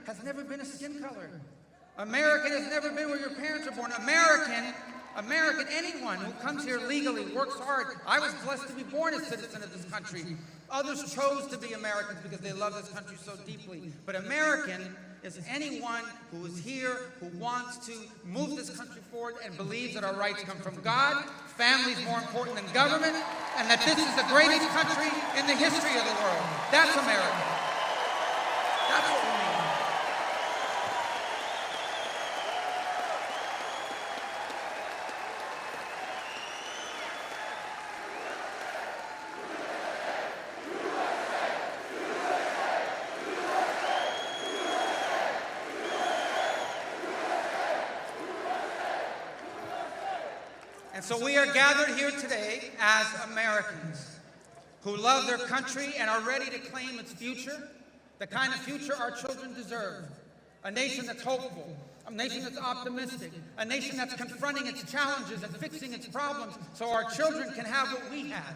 has never been a skin color. American has never been where your parents were born. American, anyone who comes here legally, works hard. I was blessed to be born a citizen of this country. Others chose to be Americans because they love this country so deeply. But American is anyone who is here, who wants to move this country forward and believes that our rights come from God, family is more important than government, and that this is the greatest country in the history of the world. That's America. That's what we mean. And so we are gathered here today as Americans who love their country and are ready to claim its future, the kind of future our children deserve. A nation that's hopeful, a nation that's optimistic, a nation that's confronting its challenges and fixing its problems so our children can have what we had.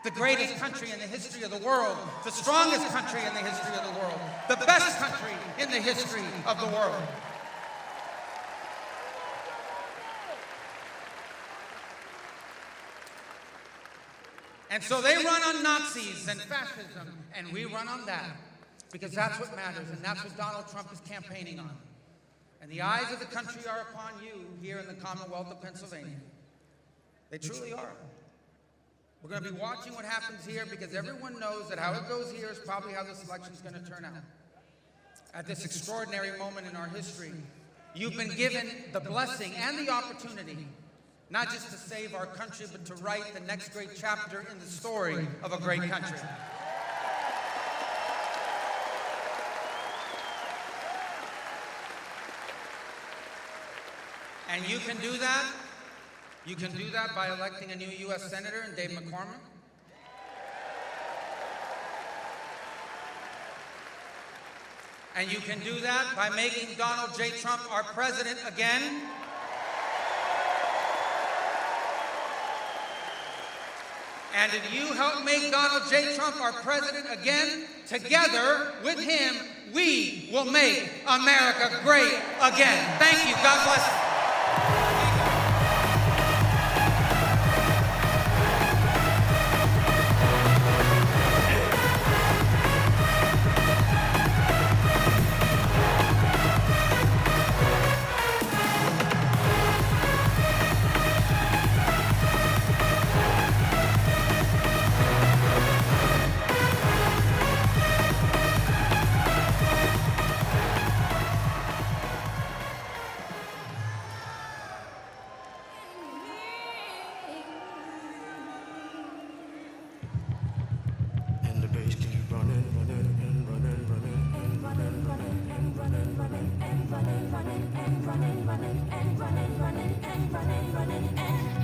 The greatest country in the history of the world, the strongest country in the history of the world, the best country in the history of the world. And so they run on Nazis and fascism, and we run on that, because that's what matters, and that's what Donald Trump is campaigning on. And the eyes of the country are upon you here in the Commonwealth of Pennsylvania. They truly are. We're going to be watching what happens here, because everyone knows that how it goes here is probably how this election is going to turn out. At this extraordinary moment in our history, you've been given the blessing and the opportunity not just to save our country, but to write the next great chapter in the story of a great country. And you can do that. You can do that by electing a new U.S. Senator in Dave McCormick. And you can do that by making Donald J. Trump our president again. And if you help make Donald J. Trump our president again, together with him, we will make America great again. Thank you. God bless you.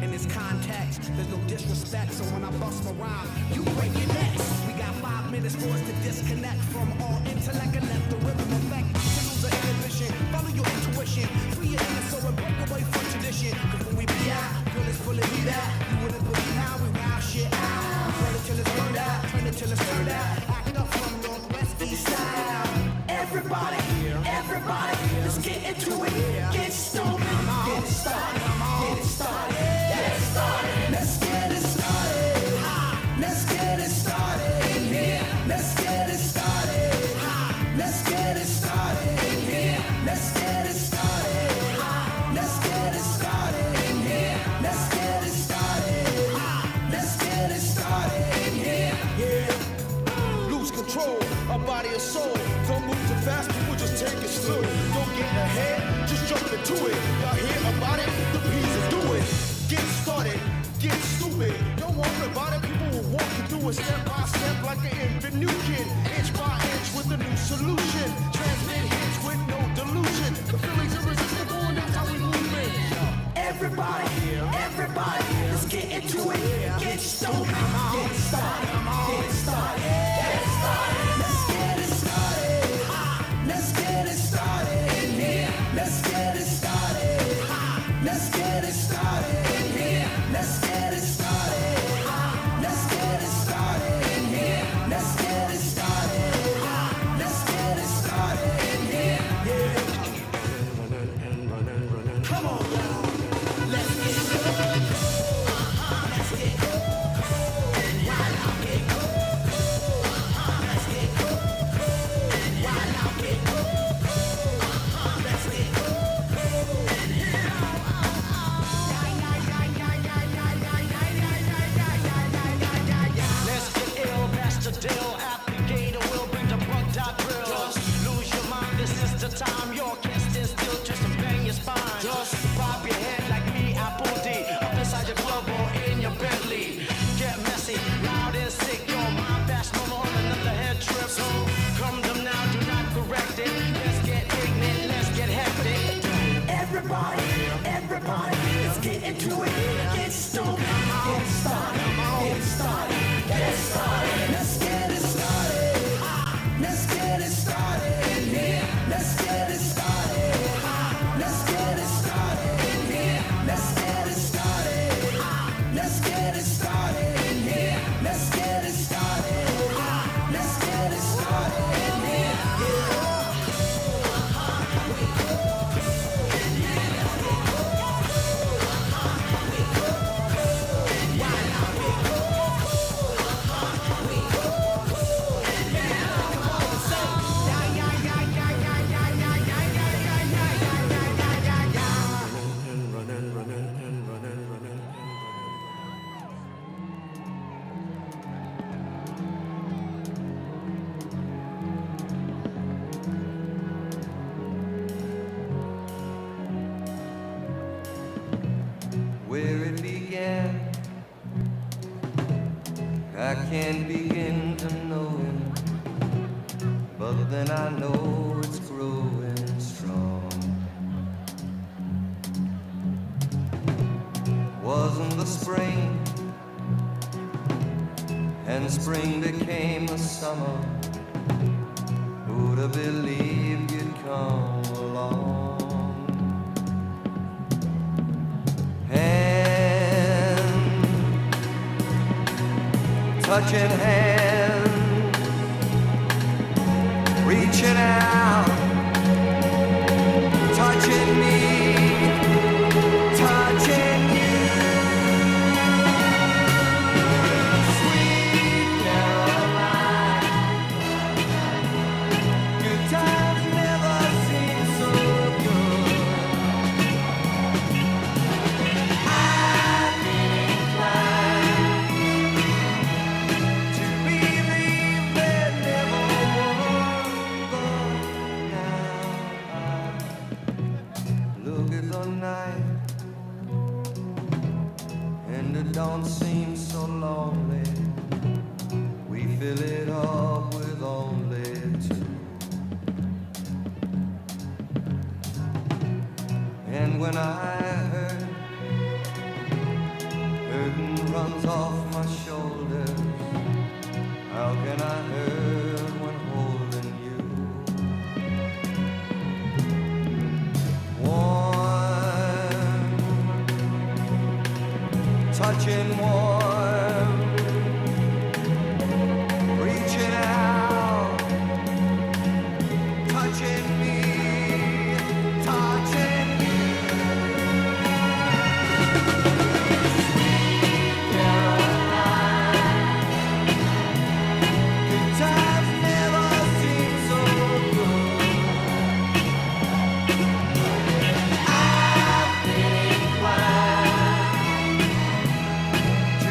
In this context, there's no disrespect, so when I bust my rhyme, you break your necks. We got 5 minutes for us to disconnect from all intellect and let the rhythm affect. To lose the inhibition, follow your intuition, free your inner soul and break away from tradition. Cause when we be out, girl, it's full of me that you wouldn't believe how we wow shit out. Turn it till it's burned out, turn it till it's turned out. Act up from Northwest East Side. Everybody, let's get into it. Get stoked, get it started, get it started, get it started. Let's get it started. Let's get it started in here. Let's get it started. Let's get it started in here. Let's get it started. Let's get it started in here. Let's get it started. Let's get it started in here. Yeah. Lose control, our body and soul. Don't move too fast, people just take it slow. Don't get ahead, just jump into it. Y'all hear about it? The P's will do it. Get started, get stupid. Don't worry about it, people will walk you through it step by step like an infant new kid. Inch by inch with a new solution. Transmit hits with no delusion. The feeling's irresistible and that's how we move it. Everybody, let's get into it. Get stoked, get it started, get it started, get it started. Let's get it started. Let's get it started in here. Let's get it started. Let's get it started in here. Let's get it started. Let's get it started in here. Let's get it started. Let's get it started in here. can't begin to know him, but then I know it's growing strong. Wasn't the spring, and spring became the summer. Who'd have believed you'd come along? Hand, touching hand, reaching out, touching me, touching you. Sweet Caroline, good times never seem so good. I've been inclined to believe there never was, but now I look at the night and it don't seem so lonely. We fill it up with only two. And when I hurt, burden runs off my shoulders. How can I hurt when holding you? Warm, touching warm, reaching out, touching me, touching you. Sweet Caroline, good times never seem so good. I've been inclined to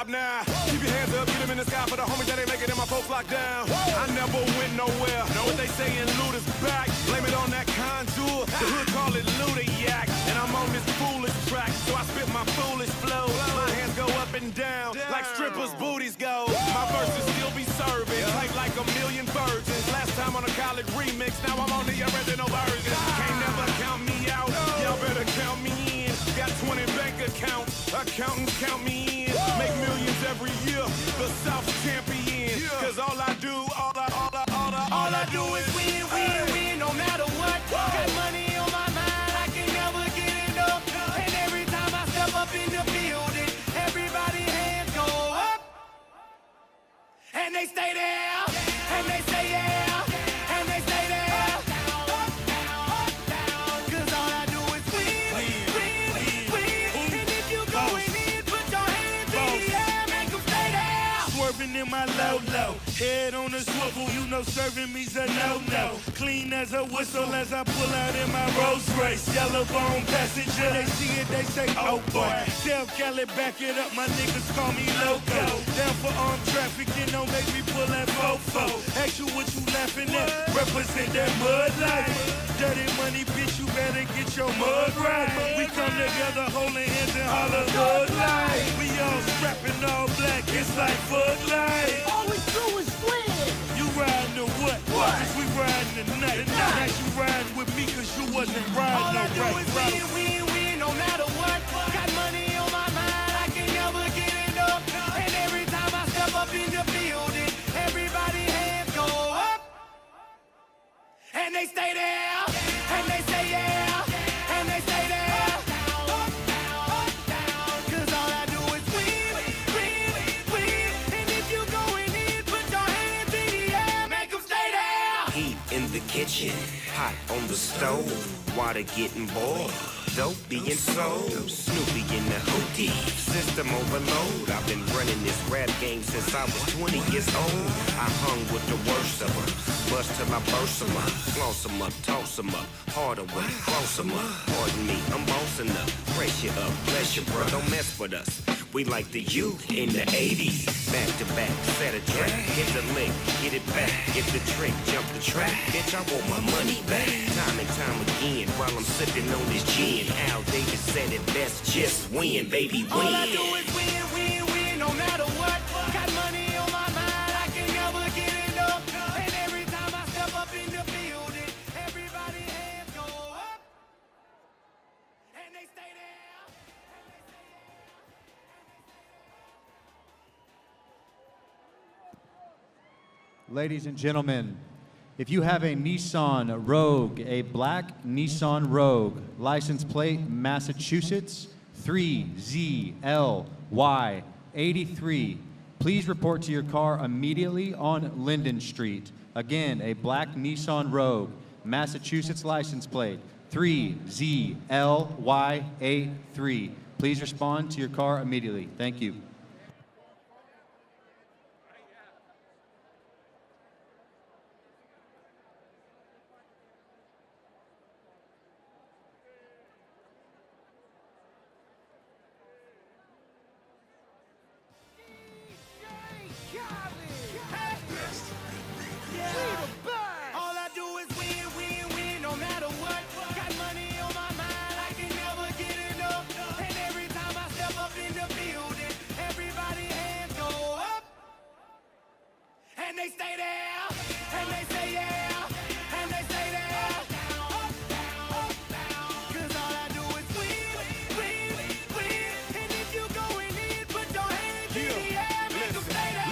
stop now. Keep your hands up, get them in the sky for the homies that ain't making it, my folks locked down. I never went nowhere. Know what they say in Luda's back. Blame it on that contour. The hood call it Luda Yak. And I'm on this foolish track, so I spit my foolish flow. My hands go up and down like strippers' booties go. My verses still be serving, tight like a million virgins. Last time on a college remix, now I'm on the original version. Can't never count me out, y'all better count me in. Got 20 bank accounts, accountants count me in. Make millions every year, the South's champion. Cause all I do is win, win, win, no matter what. Got money on my mind, I can never get enough. And every time I step up in the building, everybody hands go up. And they stay there, and they say yeah, and they stay there. Up, down, cause all I do is win, win, win. And if you going in, put your hands in the air, make them stay there. Swerving in my low, head on the swivel, you know serving me's a no-no. Clean as a whistle as I pull out in my Rolls Royce. Yellow bone passenger, they see it, they say, oh boy. Tell Cali, back it up, my niggas call me loco. Down for armed trafficking, don't make me pull that fofo. Ask you what you laughing at, represent that mud life. Dirty money, bitch, you better get your mud right. We come together, holding hands and holler Bud Light. We all strapping all black, it's like Bud Light. All we do is win. You riding or what? Cause we riding tonight. Now you riding with me cause you wasn't riding no right. All I do is win, win, win, no matter what. Got money on my mind, I can never get enough. And every time I step up in the building, everybody hands go up. And they stay there, and they say yeah, and they stay there. Up, down, cause all I do is win, win, win. And if you going in, put your hands in the air, make them stay there. Heat in the kitchen, hot on the stove, water getting boiled, dope being sold, Snoopy in the hoodie, system overload. I've been running this rap game since I was 20 years old. I hung with the worst of them, bust till I burst them up, floss them up, toss them up, harder way, cross them up. Pardon me, I'm bossing up, brace you up, bless you bro, don't mess with us. We like the youth in the 80s. Back to back, set a track, hit the lick, get it back, get the trick, jump the track. Bitch, I want my money back. Time and time again, while I'm sipping on this gin. Al Davis said it best, just win, baby, win. All I do is win, win, win, no matter what. Got money on my mind, I can never get enough. And every time I step up in the building, everybody hands go up. And they stay there. Ladies and gentlemen, if you have a Nissan Rogue, a black Nissan Rogue, license plate Massachusetts 3ZLY83, please report to your car immediately on Linden Street. Again, a black Nissan Rogue, Massachusetts license plate 3ZLY83. Please respond to your car immediately. Thank you. All I do is win, win, win, no matter what. Got money on my mind, I can never get enough. And every time I step up in the building, everybody hands go up. And they stay there, and they say yeah, and they stay there. Up, down, cause all I do is win, win, win. And if you going in, put your hands in the air, make them stay there.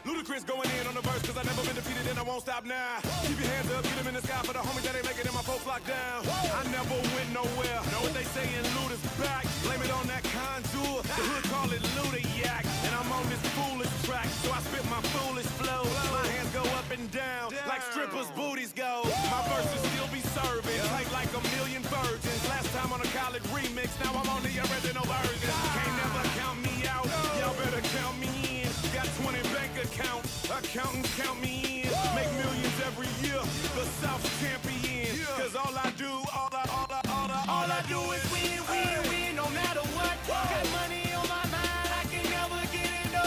Ludacris going in on the verse cause I never been defeated and I won't stop now. Keep your hands up, get them in the sky for the homies that ain't making it, my folks locked down. I never went nowhere. Know what they say in Luda's back. Blame it on that contour. The hood call it Luda Yak. And I'm on this foolish track, so I spit my foolish flow. My hands go up and down like strippers' booties go. My verses still be serving, tight like a million virgins. Last time on a college remix, now I'm on the original version. Can't never count me out, y'all better count me in. Got 20 bank accounts, accountants count me in. Make millions every year, the South's champion. Cause all I do is win, win, win, no matter what. Got money on my mind, I can never get enough.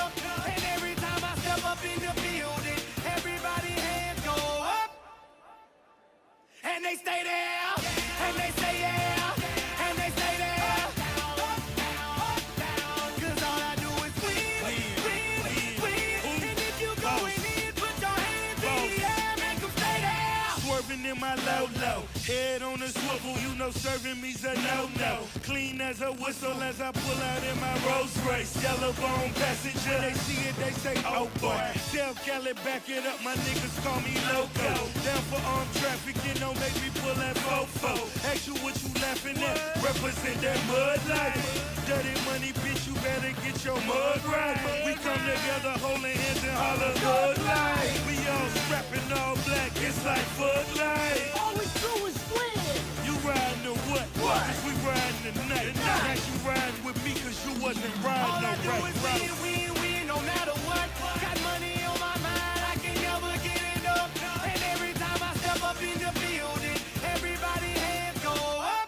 swerving in my low-low. Head on a swivel, you know serving me's a no-no. Clean as a whistle as I pull out in my Rolls Royce. Yellow bone passenger, they see it, they say, oh boy. Del Cali, back it up, my niggas call me loco. Down for armed trafficking, don't make me pull that fofo. Ask you what you laughing at, represent that mud life. Dirty money, bitch, you better get your mug right. We come together holding hands and holler good life. We all strapping all black, it's like Bud Light. All we do is win. You riding or what? Cause we riding tonight. Now you riding with me cause you wasn't riding All I no do right is route. win, no matter what. Got money on my mind, I can never get enough. And every time I step up in the building, everybody hands go up.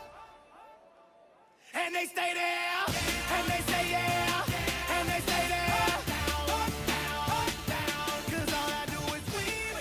And they stay there, and they say yeah, and they stay there. Up, down, 'cause all I do is win.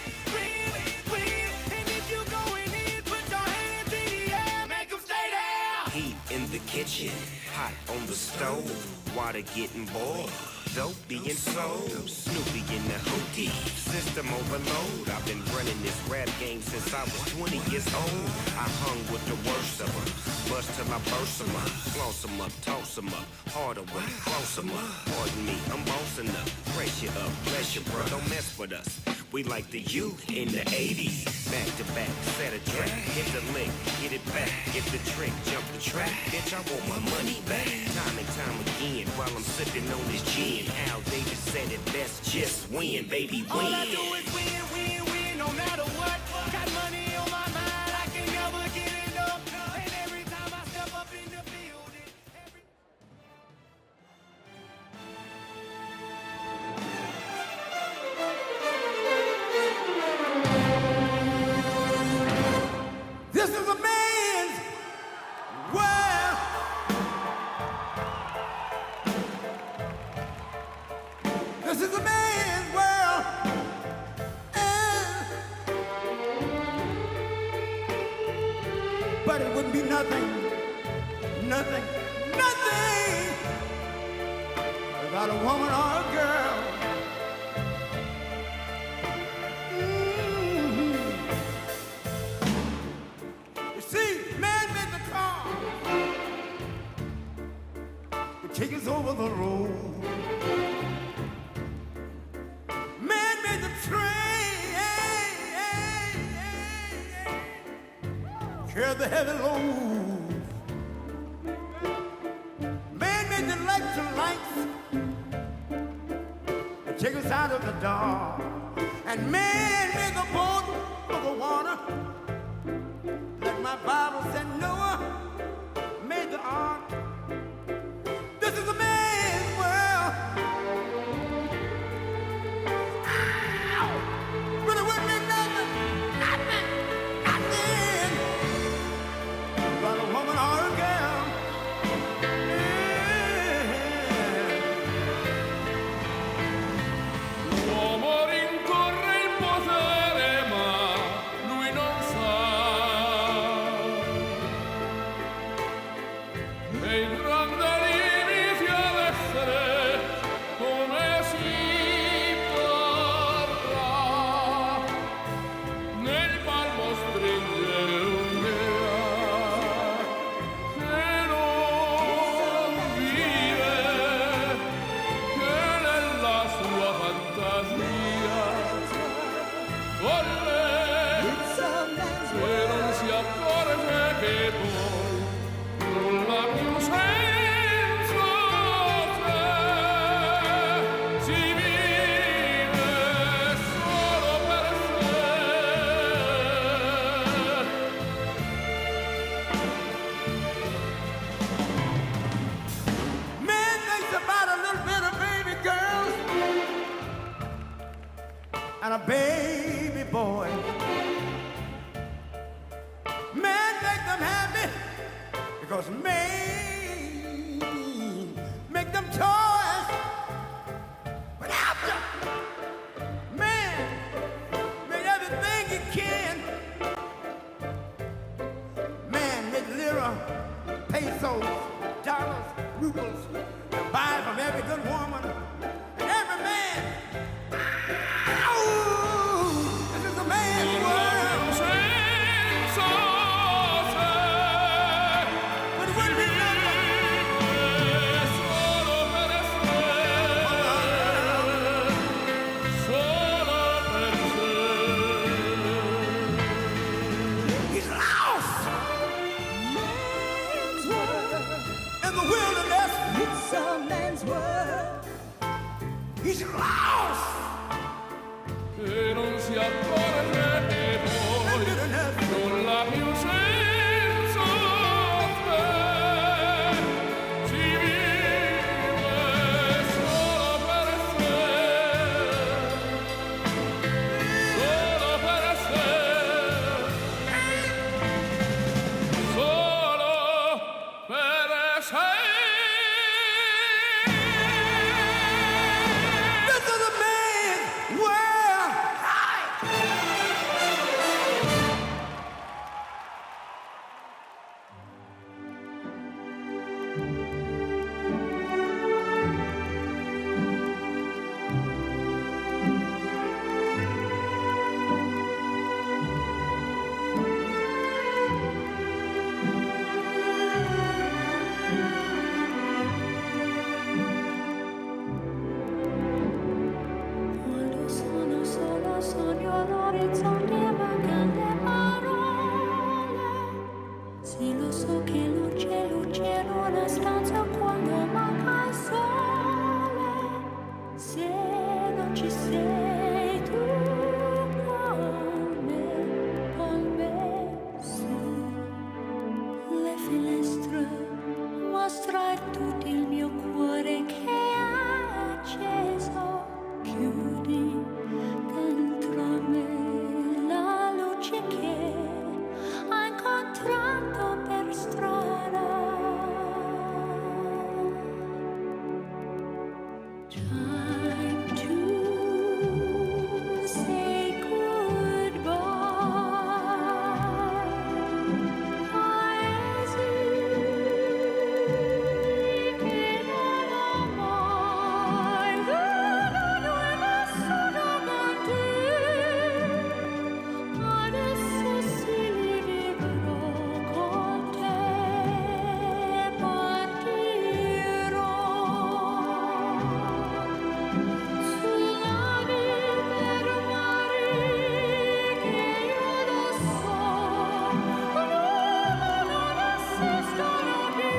And if you going in, put your hands in the air, make 'em stay there. Heat in the kitchen, hot on the stove, water getting boiled, dope being sold, Snoopy in the hootie, system overload. I've been running this rap game since I was 20 years old. I hung with the worst of them, bust till I burst them up, floss them up, toss them up, harder way, close them up. Pardon me, I'm bossing up, brace you up, bless you, bro, don't mess with us. We like the youth in the 80s. Back to back, set a track, hit the lick, get it back, get the trick, jump the track. Bitch, I want my money back. Time and time again, while I'm sipping on this gin. Al Davis said it best, just win, baby, win. All I do is win, no matter what. Got money on my mind, I can never get enough. And every time I step up in the building, This is a man's world. This is a man's world. But it wouldn't be nothing without a woman or a girl. You see, man made the car. It takes us over the road. Man made the train. Carry the heavy load. Man made the electrolytes. It takes us out of the dark. And man made the boat for the water. Like my Bible said, Noah made the ark. This is a man's world. Ow! But it wouldn't be nothing but a woman or a girl. L'uomo rincorre il potere, ma lui non sa che il grande limite ad essere come si parla. Nel palmo stringere un'idea che non vive, che nella sua fantasia volle, se non si accorge che poi nulla più senza te si vive solo per sé. Man thinks about a little bit of baby girls and a baby boy. Man make them happy because man make them toys. But after man made everything he can, man made lira, pesos, dollars, rubles, and buy from every good woman and every man. Ow! This is a man's world. si accorge e poi nulla più senza te. Si vive solo per sé, solo per sé, solo per sé. This is a man's world. Quando sono sola sogno l'orizzonte e mancano le parole. Sì, lo so che luce in una stanza quando manca il sole. Se non ci sei tu con me su le finestre mostrai tutto il mio cuore che è acceso. Chiudi dentro me la luce che hai incontrato per strada. Time to say goodbye. Paesi che non ho mai veduto e nessuno con te. Adesso sì li vivrò con te. Partirò su navi per mari che io lo so non esistono più.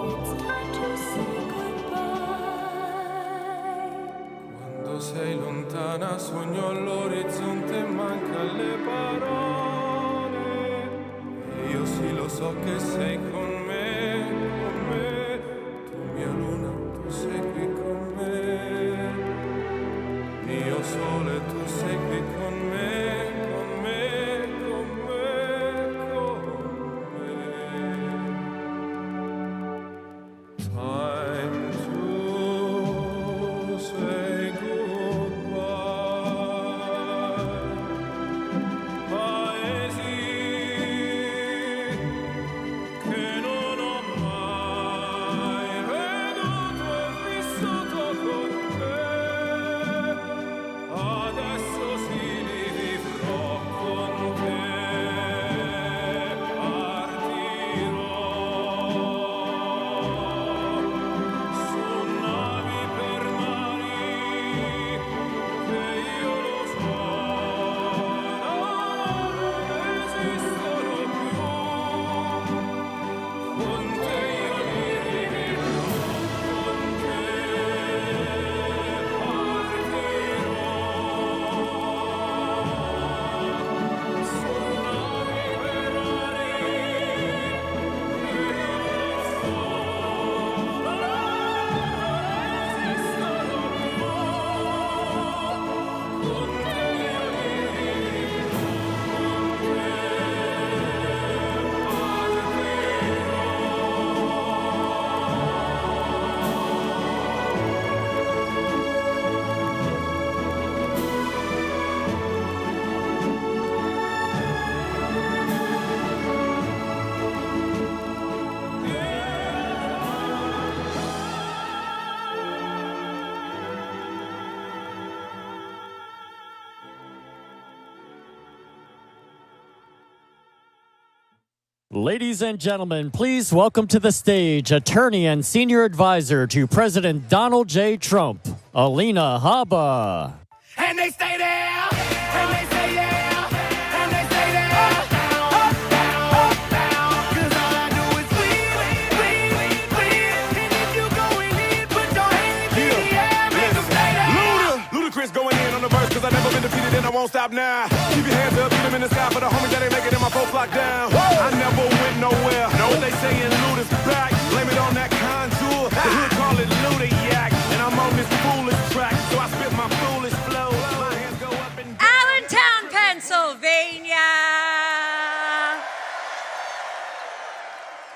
It's time to say goodbye. Quando sei lontana sogno all'orizzonte e manca le parole. E io sì lo so che sei con me, con me. Tu mia luna, tu sei qui con me. Mio sole, tu sei qui con me, con me, con me, con me. Time to say goodbye. Paesi che non ho mai veduto e vissuto con te. Adesso sì li vivrò con te. Partirò su navi per mari che io lo so non esistono più. Con te io li vivrò, con te partirò su navi per mari che io lo so non esistono più. Con te io li vivrò, con te Ladies and gentlemen, please welcome to the stage attorney and senior advisor to President Donald J. Trump, Alina Habba. And they stay there, and they say yeah, and they stay there. Cause all I do is win. And if you going in, put your hands in the air, make them stay there. Ludacris Ice going in on the verse, cause I never been defeated and I won't stop now. Keep your hands up, beat them in the sky for the homies that ain't making it, my folks locked down. I never went nowhere. Know what they saying, Luda's back. Blame it on that contour. The hood call it Ludiac. And I'm on this foolish track, so I spit my foolish flow. My hands go up and down. Allentown, Pennsylvania.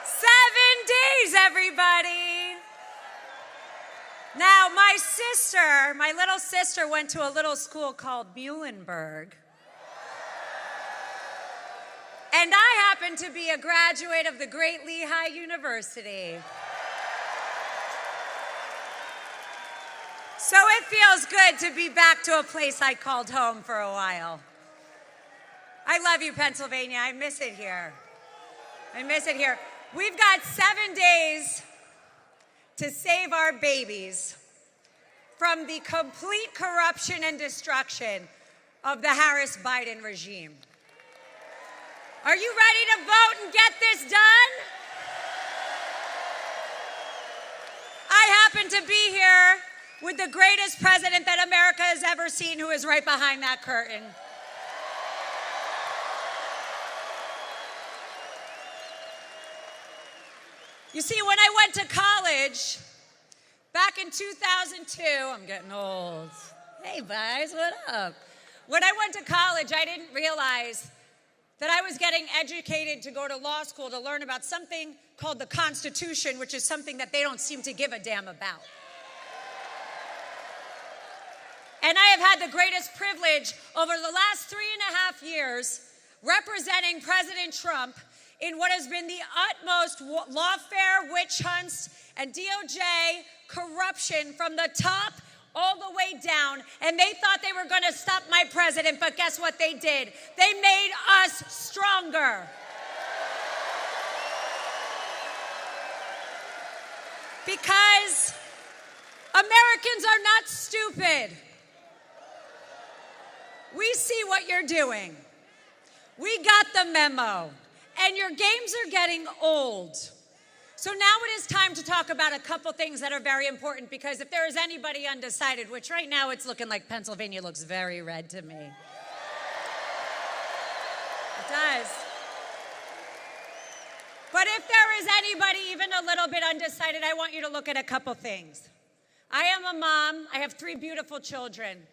7 days, everybody. Now, my little sister went to a little school called Muhlenberg. And I happen to be a graduate of the great Lehigh University. So it feels good to be back to a place I called home for a while. I love you, Pennsylvania. I miss it here. I miss it here. We've got 7 days to save our babies from the complete corruption and destruction of the Harris-Biden regime. Are you ready to vote and get this done? I happen to be here with the greatest president that America has ever seen, who is right behind that curtain. You see, when I went to college, back in 2002, I'm getting old. Hey, guys, what up? When I went to college, I didn't realize that I was getting educated to go to law school to learn about something called the Constitution, which is something that they don't seem to give a damn about. And I have had the greatest privilege over the last 3.5 years representing President Trump in what has been the utmost lawfare, witch hunts, and DOJ corruption from the top all the way down. And they thought they were going to stop my president, but guess what they did? They made us stronger. Because Americans are not stupid. We see what you're doing. We got the memo. And your games are getting old. So now it is time to talk about a couple things that are very important, because if there is anybody undecided, which right now it's looking like Pennsylvania looks very red to me. It does. But if there is anybody even a little bit undecided, I want you to look at a couple things. I am a mom. I have 3 beautiful children.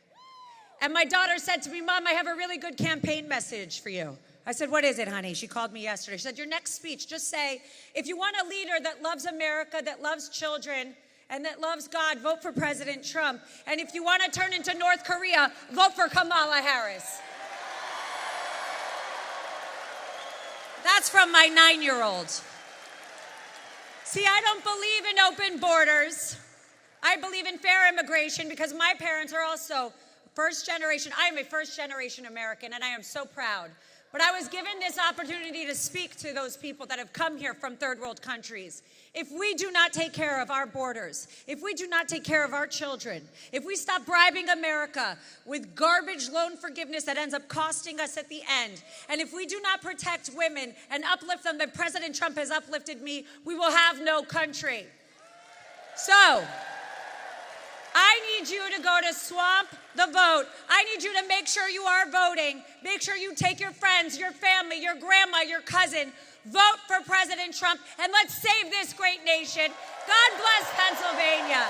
And my daughter said to me, Mom, I have a really good campaign message for you. I said, what is it, honey? She called me yesterday. She said, your next speech, just say, if you want a leader that loves America, that loves children, and that loves God, vote for President Trump. And if you want to turn into North Korea, vote for Kamala Harris. That's from my 9-year-old. See, I don't believe in open borders. I believe in fair immigration because my parents are also first generation. I am a first generation American, and I am so proud. But I was given this opportunity to speak to those people that have come here from third world countries. If we do not take care of our borders, if we do not take care of our children, if we stop bribing America with garbage loan forgiveness that ends up costing us at the end, and if we do not protect women and uplift them that President Trump has uplifted me, we will have no country. So, I need you to go to Swamp the Vote. I need you to make sure you are voting. Make sure you take your friends, your family, your grandma, your cousin. Vote for President Trump, and let's save this great nation. God bless Pennsylvania.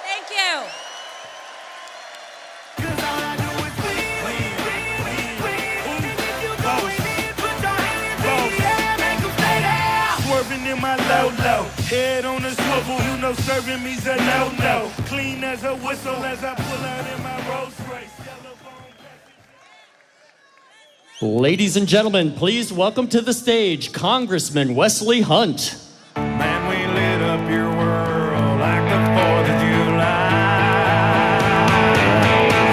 Thank you. In my low, head on the swivel, you know serving me's a no. Clean as a whistle as I pull out in my Rolls Royce. Ladies and gentlemen, please welcome to the stage Congressman Wesley Hunt. Man, we lit up your world like the 4th of July.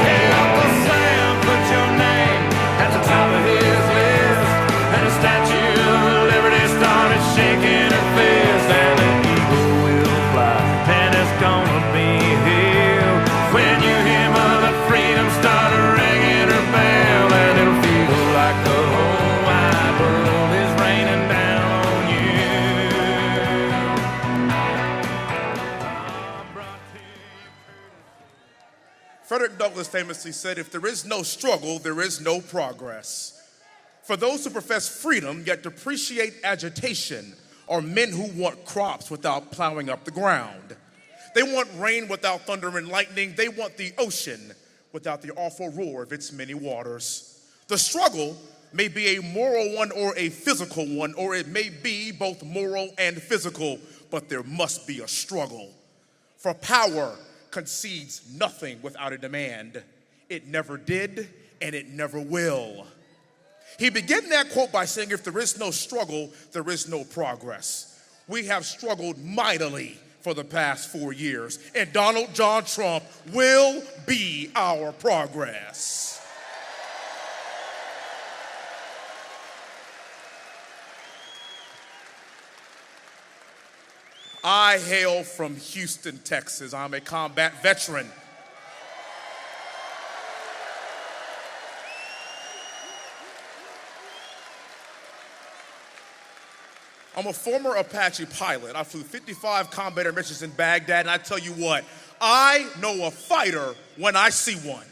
Hey, Uncle Sam, put your name at the top of his list, and the Statue of Liberty started shaking her fist, and the eagle will fly, and it's gonna be here when you hear Mother Freedom start ringing her bell, and it'll feel like the whole wide world is raining down on you. Douglas famously said, if there is no struggle, there is no progress. For those who profess freedom yet depreciate agitation are men who want crops without plowing up the ground. They want rain without thunder and lightning. They want the ocean without the awful roar of its many waters. The struggle may be a moral one or a physical one, or it may be both moral and physical, but there must be a struggle. For power concedes nothing without a demand. It never did, and it never will. He began that quote by saying, if there is no struggle, there is no progress. We have struggled mightily for the past 4 years, and Donald John Trump will be our progress. I hail from Houston, Texas. I'm a combat veteran. I'm a former Apache pilot. I flew 55 combat missions in Baghdad, and I tell you what, I know a fighter when I see one.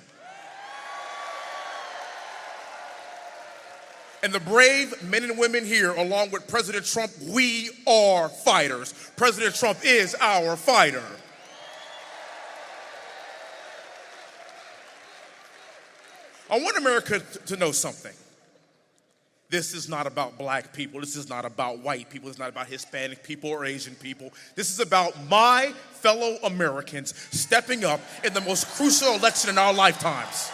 And the brave men and women here, along with President Trump, we are fighters. President Trump is our fighter. I want America to know something. This is not about black people. This is not about white people. It's not about Hispanic people or Asian people. This is about my fellow Americans stepping up in the most crucial election in our lifetimes.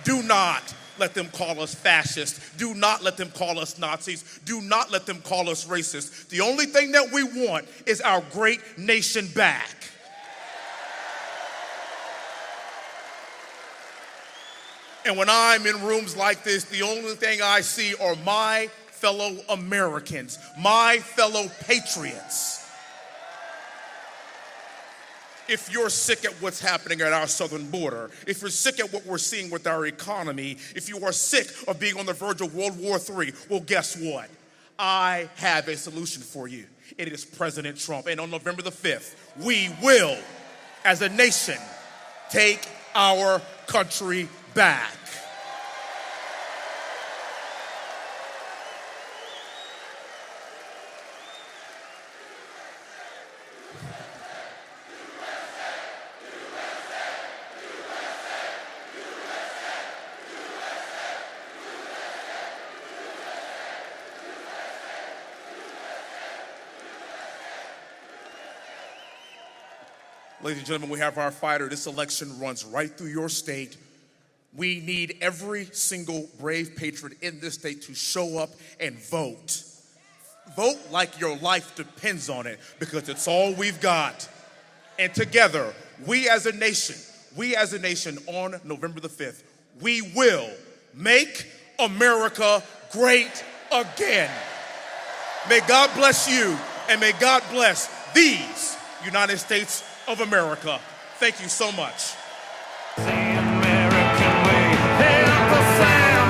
Do not let them call us fascists. Do not let them call us Nazis. Do not let them call us racist. The only thing that we want is our great nation back. And when I'm in rooms like this, the only thing I see are my fellow Americans, my fellow patriots. If you're sick at what's happening at our southern border, if you're sick at what we're seeing with our economy, if you are sick of being on the verge of World War III, well, guess what? I have a solution for you. It is President Trump. And on November the 5th, we will, as a nation, take our country back. Ladies and gentlemen, we have our fighter. This election runs right through your state. We need every single brave patriot in this state to show up and vote. Vote like your life depends on it, because it's all we've got. And together, we as a nation on November the 5th, we will make America great again. May God bless you, and may God bless these United States of America. Thank you so much.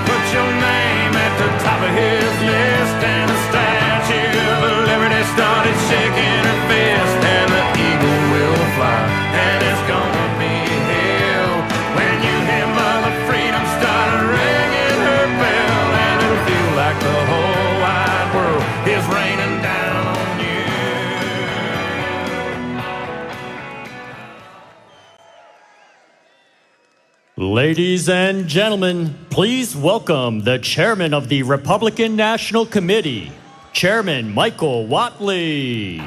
Put your name at the top of his list, and the Statue of Liberty started shaking her fist, and the eagle will fly, and it's gonna be hell when you hear Mother Freedom start ringing her bell, and it'll feel like the whole wide world is raining down on you. Ladies and gentlemen, please welcome the chairman of the Republican National Committee, Chairman Michael Whatley.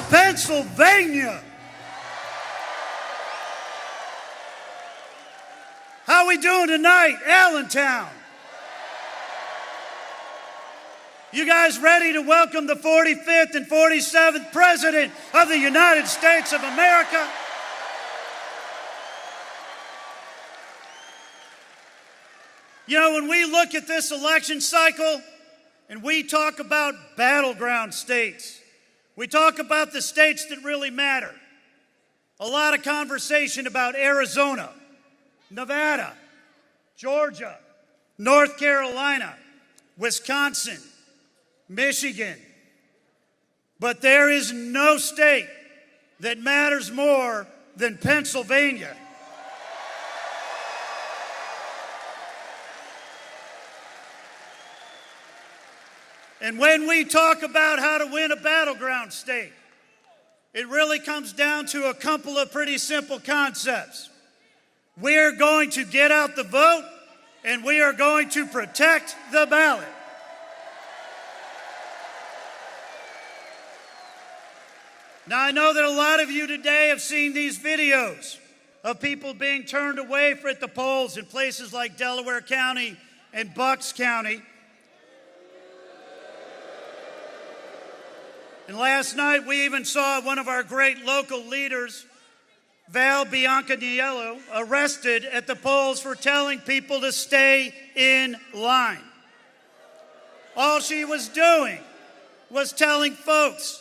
Pennsylvania. How we doing tonight, Allentown? You guys ready to welcome the 45th and 47th President of the United States of America? You know, when we look at this election cycle and we talk about battleground states, we talk about the states that really matter. A lot of conversation about Arizona, Nevada, Georgia, North Carolina, Wisconsin, Michigan. But there is no state that matters more than Pennsylvania. And when we talk about how to win a battleground state, it really comes down to a couple of pretty simple concepts. We're going to get out the vote, and we are going to protect the ballot. Now, I know that a lot of you today have seen these videos of people being turned away at the polls in places like Delaware County and Bucks County. And last night, we even saw one of our great local leaders, Val Biancaniello, arrested at the polls for telling people to stay in line. All she was doing was telling folks,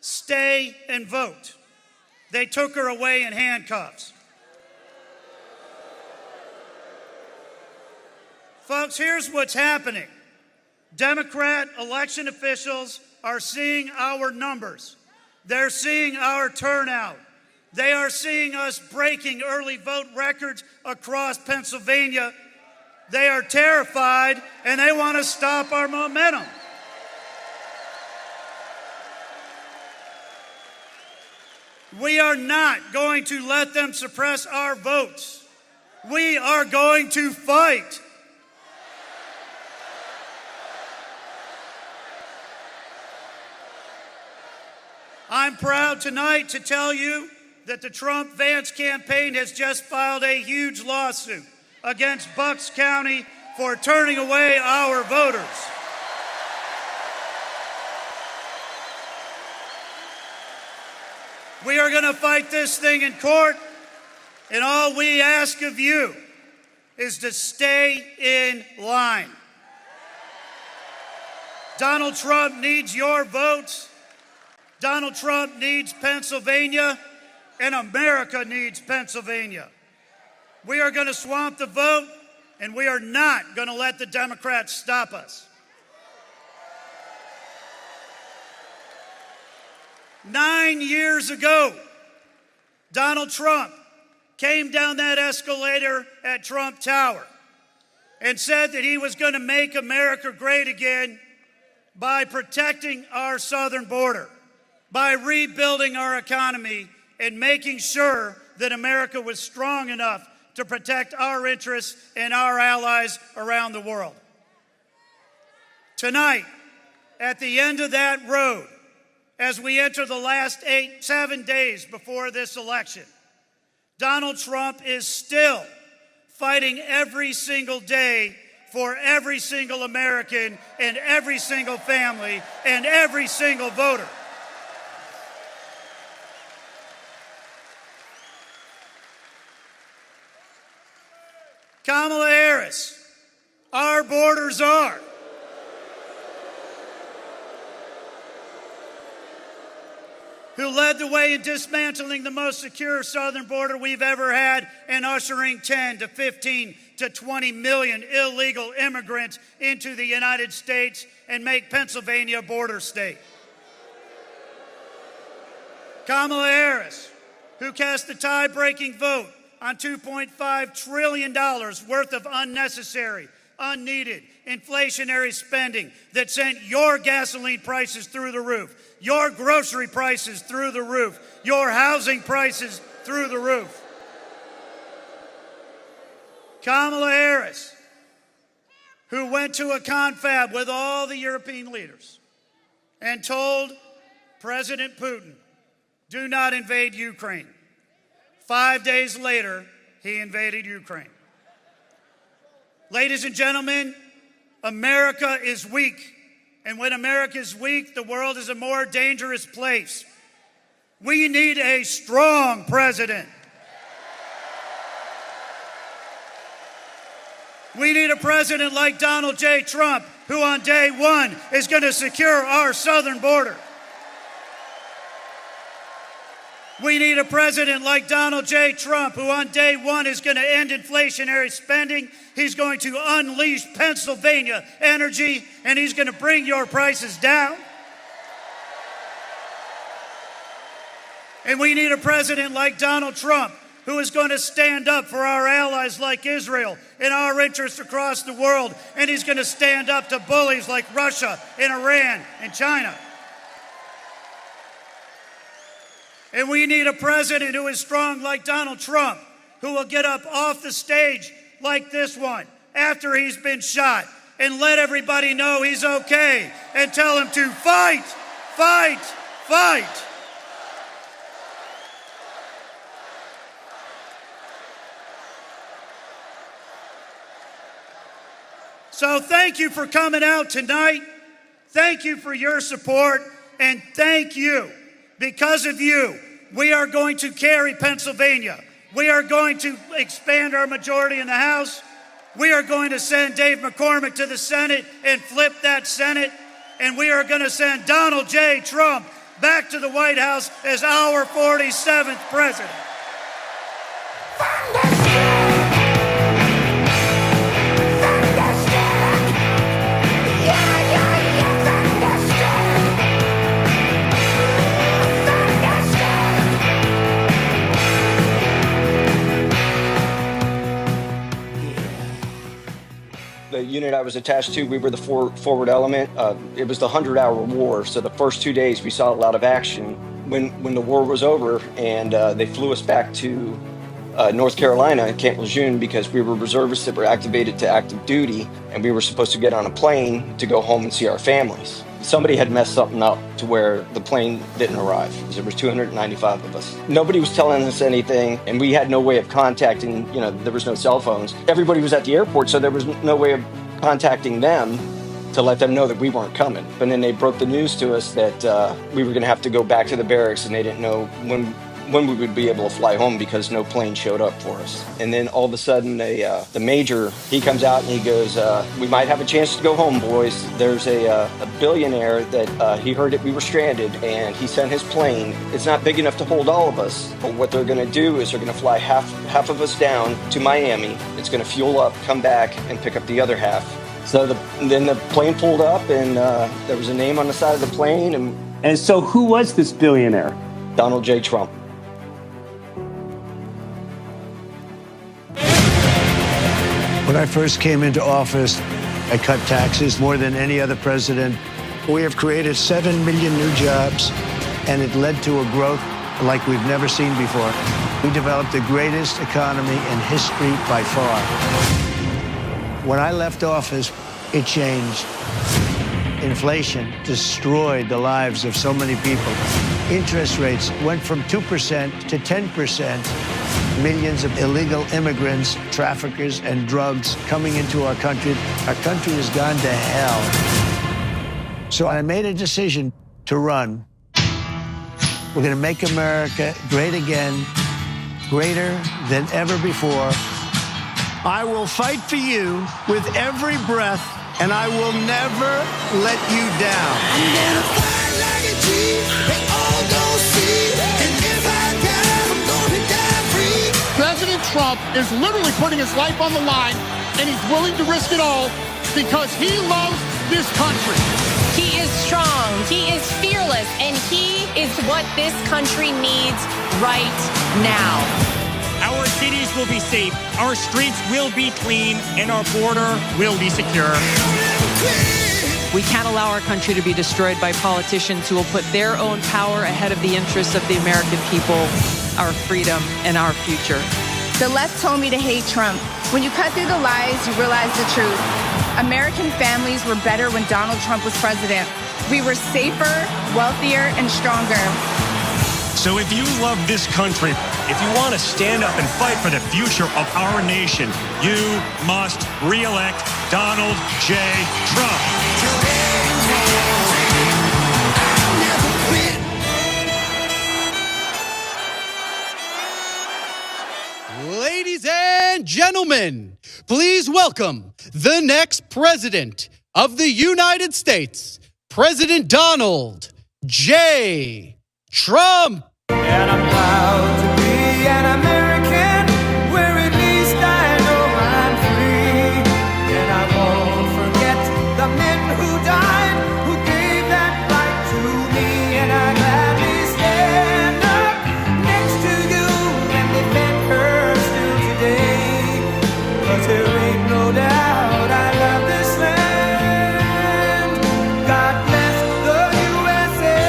stay and vote. They took her away in handcuffs. Folks, here's what's happening. Democrat election officials are seeing our numbers. They're seeing our turnout. They are seeing us breaking early vote records across Pennsylvania. They are terrified, and they want to stop our momentum. We are not going to let them suppress our votes. We are going to fight. I'm proud tonight to tell you that the Trump-Vance campaign has just filed a huge lawsuit against Bucks County for turning away our voters. We are going to fight this thing in court, and all we ask of you is to stay in line. Donald Trump needs your votes. Donald Trump needs Pennsylvania, and America needs Pennsylvania. We are going to swamp the vote, and we are not going to let the Democrats stop us. 9 years ago, Donald Trump came down that escalator at Trump Tower and said that he was going to make America great again by protecting our southern border, by rebuilding our economy and making sure that America was strong enough to protect our interests and our allies around the world. Tonight, at the end of that road, as we enter the last 7 days before this election, Donald Trump is still fighting every single day for every single American and every single family and every single voter. Kamala Harris, our borders are. Who led the way in dismantling the most secure southern border we've ever had and ushering 10 to 15 to 20 million illegal immigrants into the United States and make Pennsylvania a border state. Kamala Harris, who cast the tie-breaking vote on $2.5 trillion worth of unnecessary, unneeded, inflationary spending that sent your gasoline prices through the roof, your grocery prices through the roof, your housing prices through the roof. Kamala Harris, who went to a confab with all the European leaders and told President Putin, do not invade Ukraine. 5 days later, he invaded Ukraine. Ladies and gentlemen, America is weak And when America's weak, the world is a more dangerous place. We need a strong president. We need a president like Donald J. Trump, who on day one is going to secure our southern border. We need a president like Donald J. Trump, who on day one is going to end inflationary spending. He's going to unleash Pennsylvania energy, and he's going to bring your prices down. And we need a president like Donald Trump, who is going to stand up for our allies like Israel and our interests across the world. And he's going to stand up to bullies like Russia and Iran and China. And we need a president who is strong like Donald Trump, who will get up off the stage like this one after he's been shot and let everybody know he's okay and tell him to fight, fight, fight. So thank you for coming out tonight. Thank you for your support. And thank you. Because of you, we are going to carry Pennsylvania. We are going to expand our majority in the House. We are going to send Dave McCormick to the Senate and flip that Senate. And we are going to send Donald J. Trump back to the White House as our 47th president. The unit I was attached to, we were the forward element. It was the 100-hour war, so the first 2 days we saw a lot of action. When the war was over and they flew us back to North Carolina, Camp Lejeune, because we were reservists that were activated to active duty, and we were supposed to get on a plane to go home and see our families. Somebody had messed something up to where the plane didn't arrive. There was 295 of us. Nobody was telling us anything, and we had no way of contacting, there was no cell phones. Everybody was at the airport, so there was no way of contacting them to let them know that we weren't coming. And then they broke the news to us that we were gonna have to go back to the barracks, and they didn't know when we would be able to fly home because no plane showed up for us. And then all of a sudden, the major, he comes out and he goes, we might have a chance to go home, boys. There's a billionaire that he heard that we were stranded, and he sent his plane. It's not big enough to hold all of us, but what they're gonna do is they're gonna fly half of us down to Miami. It's gonna fuel up, come back, and pick up the other half. So then the plane pulled up, and there was a name on the side of the plane. And so who was this billionaire? Donald J. Trump. When I first came into office, I cut taxes more than any other president. We have created 7 million new jobs, and it led to a growth like we've never seen before. We developed the greatest economy in history by far. When I left office, it changed. Inflation destroyed the lives of so many people. Interest rates went from 2% to 10%. Millions of illegal immigrants, traffickers, and drugs coming into our country. Our country has gone to hell. So I made a decision to run. We're going to make America great again, greater than ever before. I will fight for you with every breath, and I will never let you down. I'm gonna fight like a G, they all gon' see, and if I die, I'm gonna die free. President Trump is literally putting his life on the line, and he's willing to risk it all because he loves this country. He is strong, he is fearless, and he is what this country needs right now. Our cities will be safe, our streets will be clean, and our border will be secure. We can't allow our country to be destroyed by politicians who will put their own power ahead of the interests of the American people, our freedom, and our future. The left told me to hate Trump. When you cut through the lies, you realize the truth. American families were better when Donald Trump was president. We were safer, wealthier, and stronger. So if you love this country, if you want to stand up and fight for the future of our nation, you must re-elect Donald J. Trump. gentlemen, please welcome the next president of the United States, President Donald J. Trump. And I'm proud to be an American, where at least I know I'm free. And I won't forget the men who died, who gave that right to me. And I gladly stand up next to you and defend her still today. 'Cause there ain't no doubt I love this land. God bless the USA.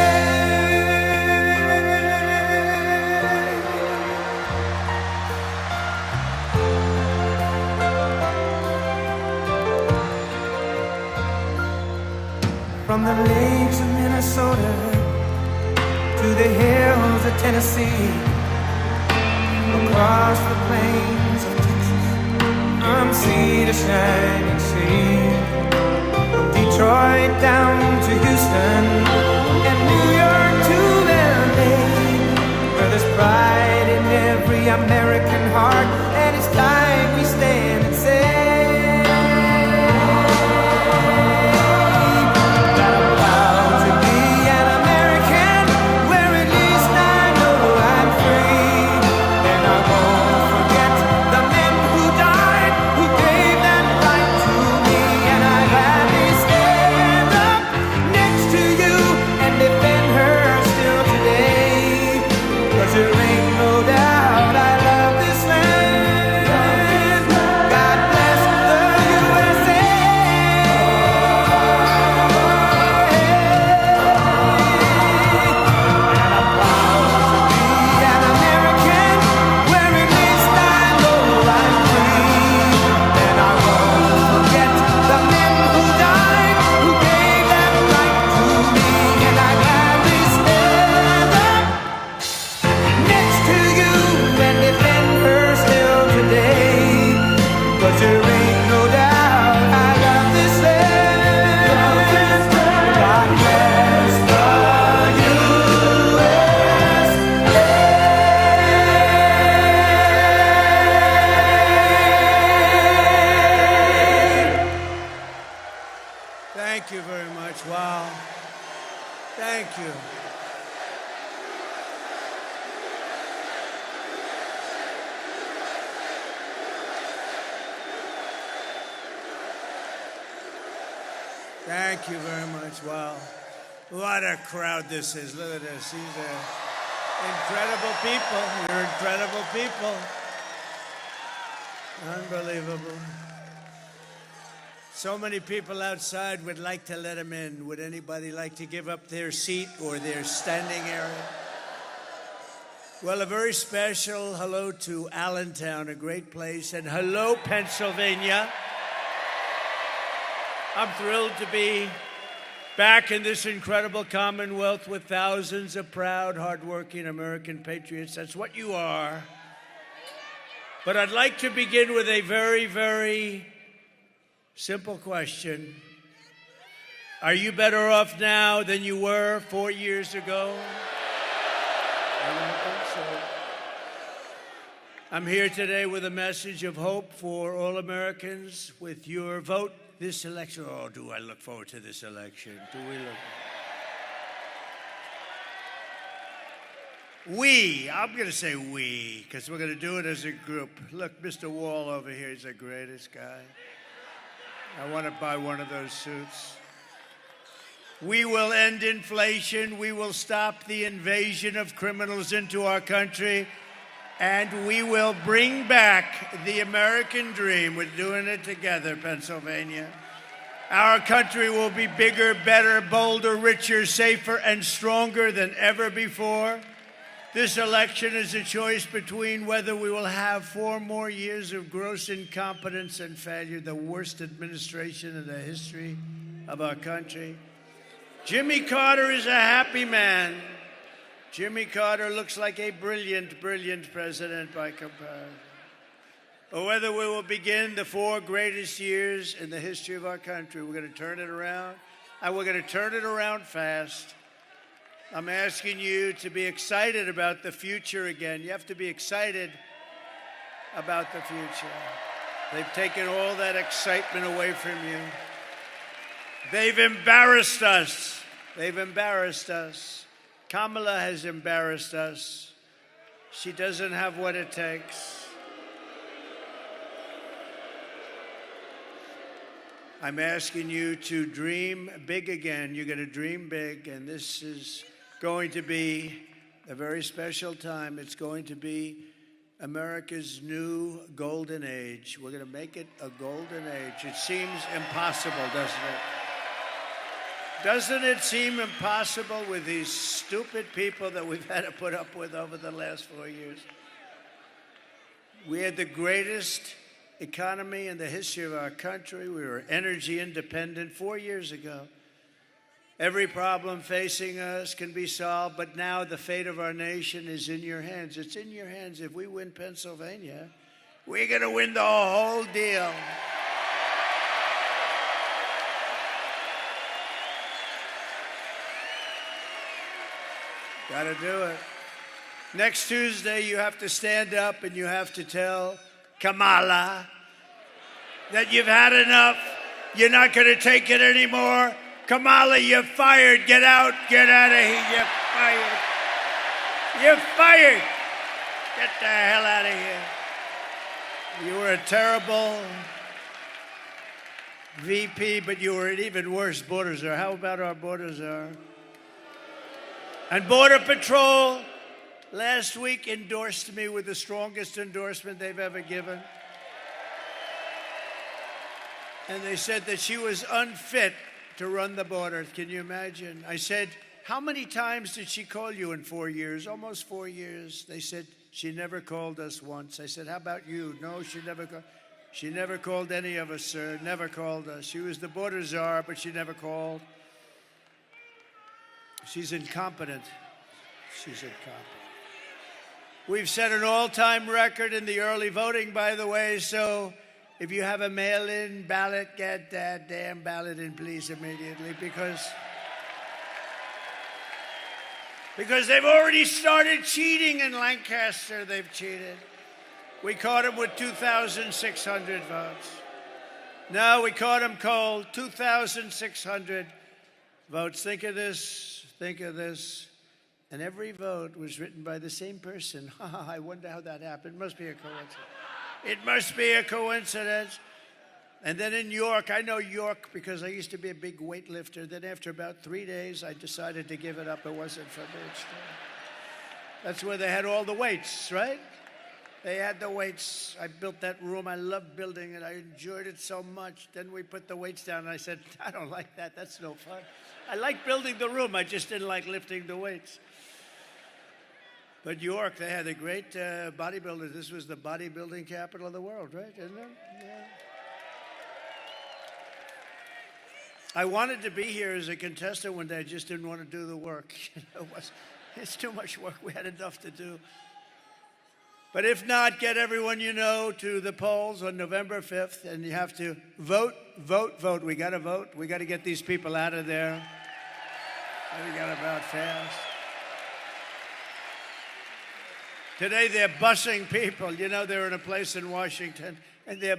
From the lakes of Minnesota to the hills of Tennessee, across the plains of Texas, from sea to shining sea, from Detroit down to Houston and New York to LA, where there's pride in every American heart, and it's time we stand and say, Thank you very much. Wow. Thank you. Thank you very much. Wow. What a crowd this is. Look at this. These are incredible people. You're incredible people. Unbelievable. So many people outside would like to let them in. Would anybody like to give up their seat or their standing area? Well, a very special hello to Allentown, a great place, and hello, Pennsylvania. I'm thrilled to be back in this incredible Commonwealth with thousands of proud, hardworking American patriots. That's what you are. But I'd like to begin with a very, very simple question. Are you better off now than you were 4 years ago? I don't think so. I'm here today with a message of hope for all Americans. With your vote this election, oh, do I look forward to this election? Do we look? I'm going to say we, because we're going to do it as a group. Look, Mr. Wall over here, he's the greatest guy. I want to buy one of those suits. We will end inflation. We will stop the invasion of criminals into our country. And we will bring back the American dream. We're doing it together, Pennsylvania. Our country will be bigger, better, bolder, richer, safer, and stronger than ever before. This election is a choice between whether we will have 4 more years of gross incompetence and failure, the worst administration in the history of our country. Jimmy Carter is a happy man. Jimmy Carter looks like a brilliant, brilliant president by comparison. Or whether we will begin the 4 greatest years in the history of our country. We're going to turn it around, and we're going to turn it around fast. I'm asking you to be excited about the future again. You have to be excited about the future. They've taken all that excitement away from you. They've embarrassed us. They've embarrassed us. Kamala has embarrassed us. She doesn't have what it takes. I'm asking you to dream big again. You're going to dream big, and this is going to be a very special time. It's going to be America's new golden age. We're going to make it a golden age. It seems impossible, doesn't it? Doesn't it seem impossible with these stupid people that we've had to put up with over the last 4 years? We had the greatest economy in the history of our country. We were energy independent 4 years ago. Every problem facing us can be solved, but now the fate of our nation is in your hands. It's in your hands. If we win Pennsylvania, we're going to win the whole deal. Got to do it. Next Tuesday, you have to stand up and you have to tell Kamala that you've had enough. You're not going to take it anymore. Kamala, you're fired. Get out. Get out of here. You're fired. You're fired. Get the hell out of here. You were a terrible VP, but you were an even worse border czar. How about our border czar? And Border Patrol last week endorsed me with the strongest endorsement they've ever given. And they said that she was unfit to run the border. Can you imagine? I said, how many times did she call you in 4 years? Almost 4 years. They said, she never called us once. I said, how about you? No, she never called. She never called any of us, sir. Never called us. She was the border czar, but she never called. She's incompetent. She's incompetent. We've set an all-time record in the early voting, by the way, so if you have a mail-in ballot, get that damn ballot in, please, immediately, because they've already started cheating in Lancaster. They've cheated. We caught them with 2,600 votes. No, we caught them cold. 2,600 votes. Think of this. Think of this. And every vote was written by the same person. I wonder how that happened. It must be a coincidence. It must be a coincidence. And then in York, I know York because I used to be a big weightlifter. Then after about 3 days, I decided to give it up. It wasn't for me. That's where they had all the weights, right? They had the weights. I built that room. I loved building it. I enjoyed it so much. Then we put the weights down, and I said, I don't like that. That's no fun. I like building the room. I just didn't like lifting the weights. But York, they had a great bodybuilder. This was the bodybuilding capital of the world, right? Isn't it? Yeah. I wanted to be here as a contestant one day. I just didn't want to do the work. It's too much work. We had enough to do. But if not, get everyone you know to the polls on November 5th, and you have to vote, vote, vote. We got to vote. We got to get these people out of there. We got to vote fast. Today they're busing people. You know, they're in a place in Washington, and they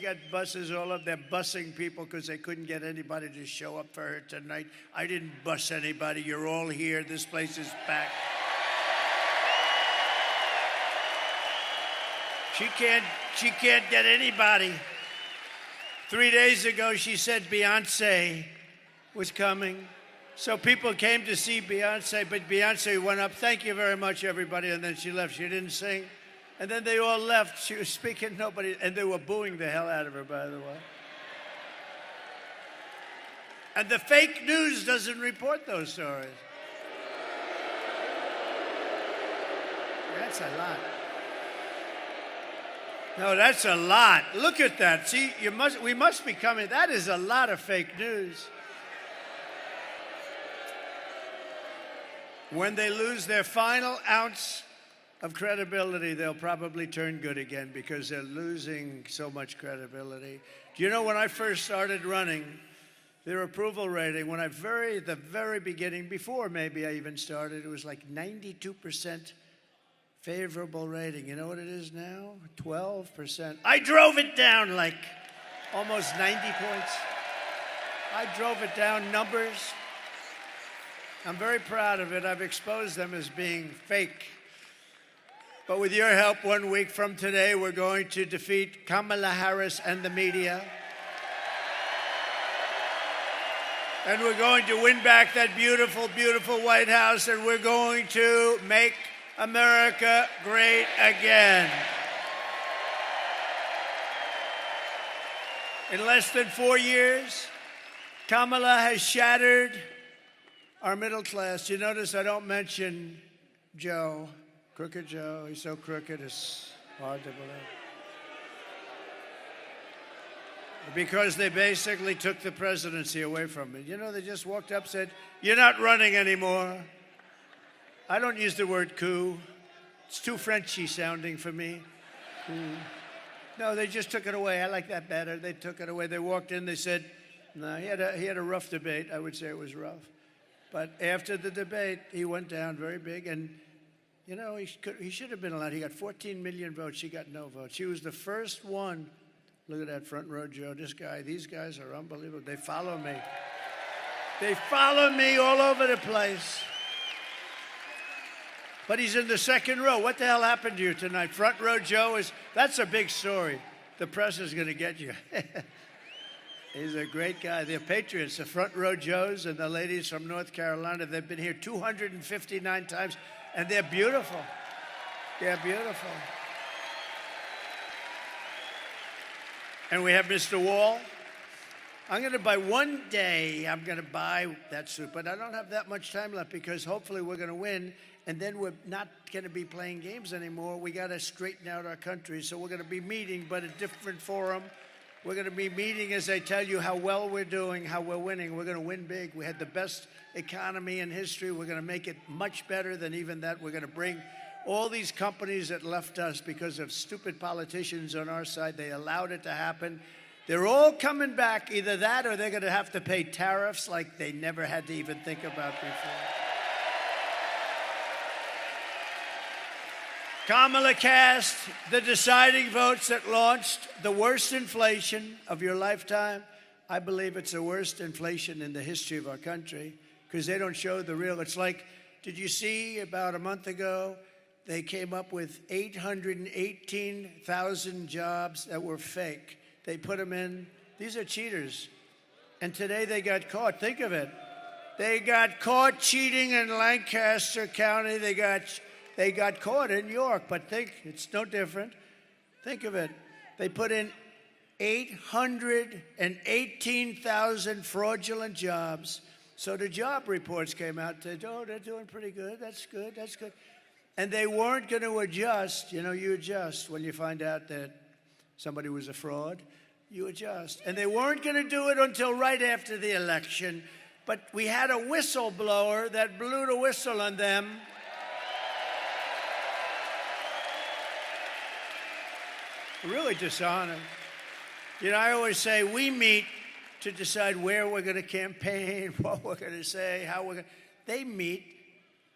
got buses all up. They're busing people because they couldn't get anybody to show up for her tonight. I didn't bus anybody. You're all here. This place is packed. She can't get anybody. 3 days ago, she said Beyonce was coming. So people came to see Beyonce, but Beyonce went up, thank you very much, everybody, and then she left. She didn't sing. And then they all left. She was speaking, nobody, and they were booing the hell out of her, by the way. And the fake news doesn't report those stories. That's a lot. No, that's a lot. Look at that. See, we must be coming. That is a lot of fake news. When they lose their final ounce of credibility, they'll probably turn good again because they're losing so much credibility. Do you know when I first started running, their approval rating, the very beginning, before maybe I even started, it was like 92% favorable rating. You know what it is now? 12%. I drove it down like almost 90 points. I drove it down numbers. I'm very proud of it. I've exposed them as being fake. But with your help, 1 week from today, we're going to defeat Kamala Harris and the media. And we're going to win back that beautiful, beautiful White House, and we're going to make America great again. In less than 4 years, Kamala has shattered our middle class. You notice I don't mention Joe, Crooked Joe. He's so crooked, it's hard to believe. Because they basically took the presidency away from me. You know, they just walked up and said, "You're not running anymore." I don't use the word coup. It's too Frenchy sounding for me. No, they just took it away. I like that better. They took it away. They walked in, they said, no, he had a rough debate. I would say it was rough. But after the debate, he went down very big. And, you know, he should have been allowed. He got 14 million votes. She got no votes. She was the first one. Look at that front row, Joe. This guy, these guys are unbelievable. They follow me. They follow me all over the place. But he's in the second row. What the hell happened to you tonight? Front row Joe that's a big story. The press is going to get you. He's a great guy. They're patriots. The front row Joes and the ladies from North Carolina, they've been here 259 times, and they're beautiful. They're beautiful. And we have Mr. Wall. I'm going to buy one day, I'm going to buy that suit, but I don't have that much time left because hopefully we're going to win, and then we're not going to be playing games anymore. We got to straighten out our country, so we're going to be meeting, but a different forum. We're going to be meeting as I tell you how well we're doing, how we're winning. We're going to win big. We had the best economy in history. We're going to make it much better than even that. We're going to bring all these companies that left us because of stupid politicians on our side. They allowed it to happen. They're all coming back, either that or they're going to have to pay tariffs like they never had to even think about before. Kamala cast the deciding votes that launched the worst inflation of your lifetime. I believe it's the worst inflation in the history of our country because they don't show the real. It's like, did you see about a month ago, they came up with 818,000 jobs that were fake. They put them in. These are cheaters. And today they got caught. Think of it. They got caught cheating in Lancaster County. They got caught in York. But think, it's no different. Think of it. They put in 818,000 fraudulent jobs. So the job reports came out. They said, oh, they're doing pretty good. That's good. That's good. And they weren't going to adjust. You know, you adjust when you find out that somebody was a fraud. You adjust. And they weren't going to do it until right after the election. But we had a whistleblower that blew the whistle on them. Really dishonored. You know, I always say we meet to decide where we're going to campaign, what we're going to say, how we're going to... They meet,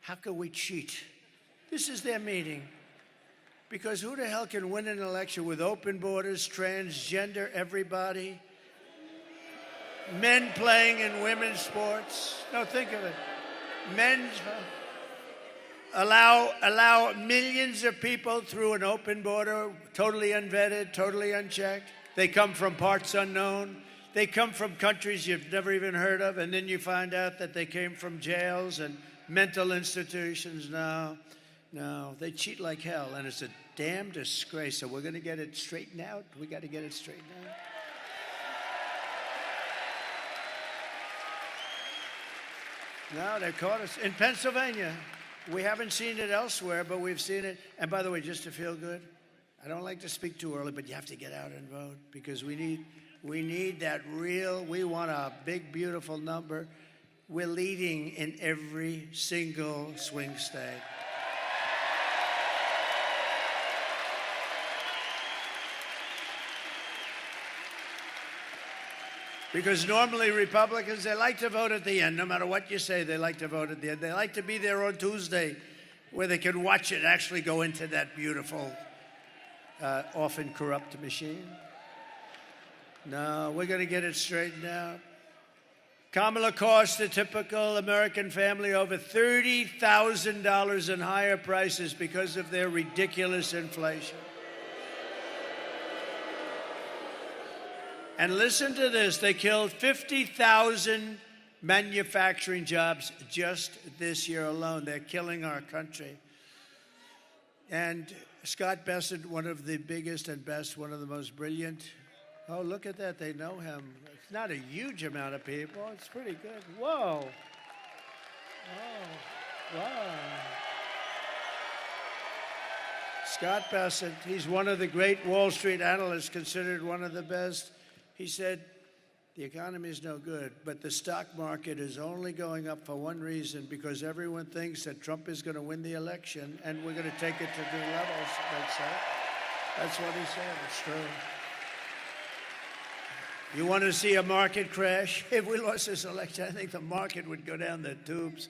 how can we cheat? This is their meeting. Because who the hell can win an election with open borders, transgender everybody, men playing in women's sports? No, think of it. Allow millions of people through an open border, totally unvetted, totally unchecked. They come from parts unknown. They come from countries you've never even heard of, and then you find out that they came from jails and mental institutions. No, they cheat like hell, and it's a damn disgrace. So we're going to get it straightened out. We got to get it straightened out. No, they caught us in Pennsylvania. We haven't seen it elsewhere, but we've seen it. And by the way, just to feel good, I don't like to speak too early, but you have to get out and vote because we need that real. We want a big, beautiful number. We're leading in every single swing state. Because normally Republicans, they like to vote at the end. No matter what you say, they like to vote at the end. They like to be there on Tuesday where they can watch it actually go into that beautiful, often corrupt machine. No, we're going to get it straightened out. Kamala cost the typical American family over $30,000 in higher prices because of their ridiculous inflation. And listen to this, they killed 50,000 manufacturing jobs just this year alone. They're killing our country. And Scott Bessent, one of the biggest and best, one of the most brilliant. Oh, look at that, they know him. It's not a huge amount of people, it's pretty good. Whoa. Oh, wow. Scott Bessent, he's one of the great Wall Street analysts, considered one of the best. He said, the economy is no good, but the stock market is only going up for one reason, because everyone thinks that Trump is going to win the election and we're going to take it to new levels. That's what he said. It's true. You want to see a market crash? If we lost this election, I think the market would go down the tubes.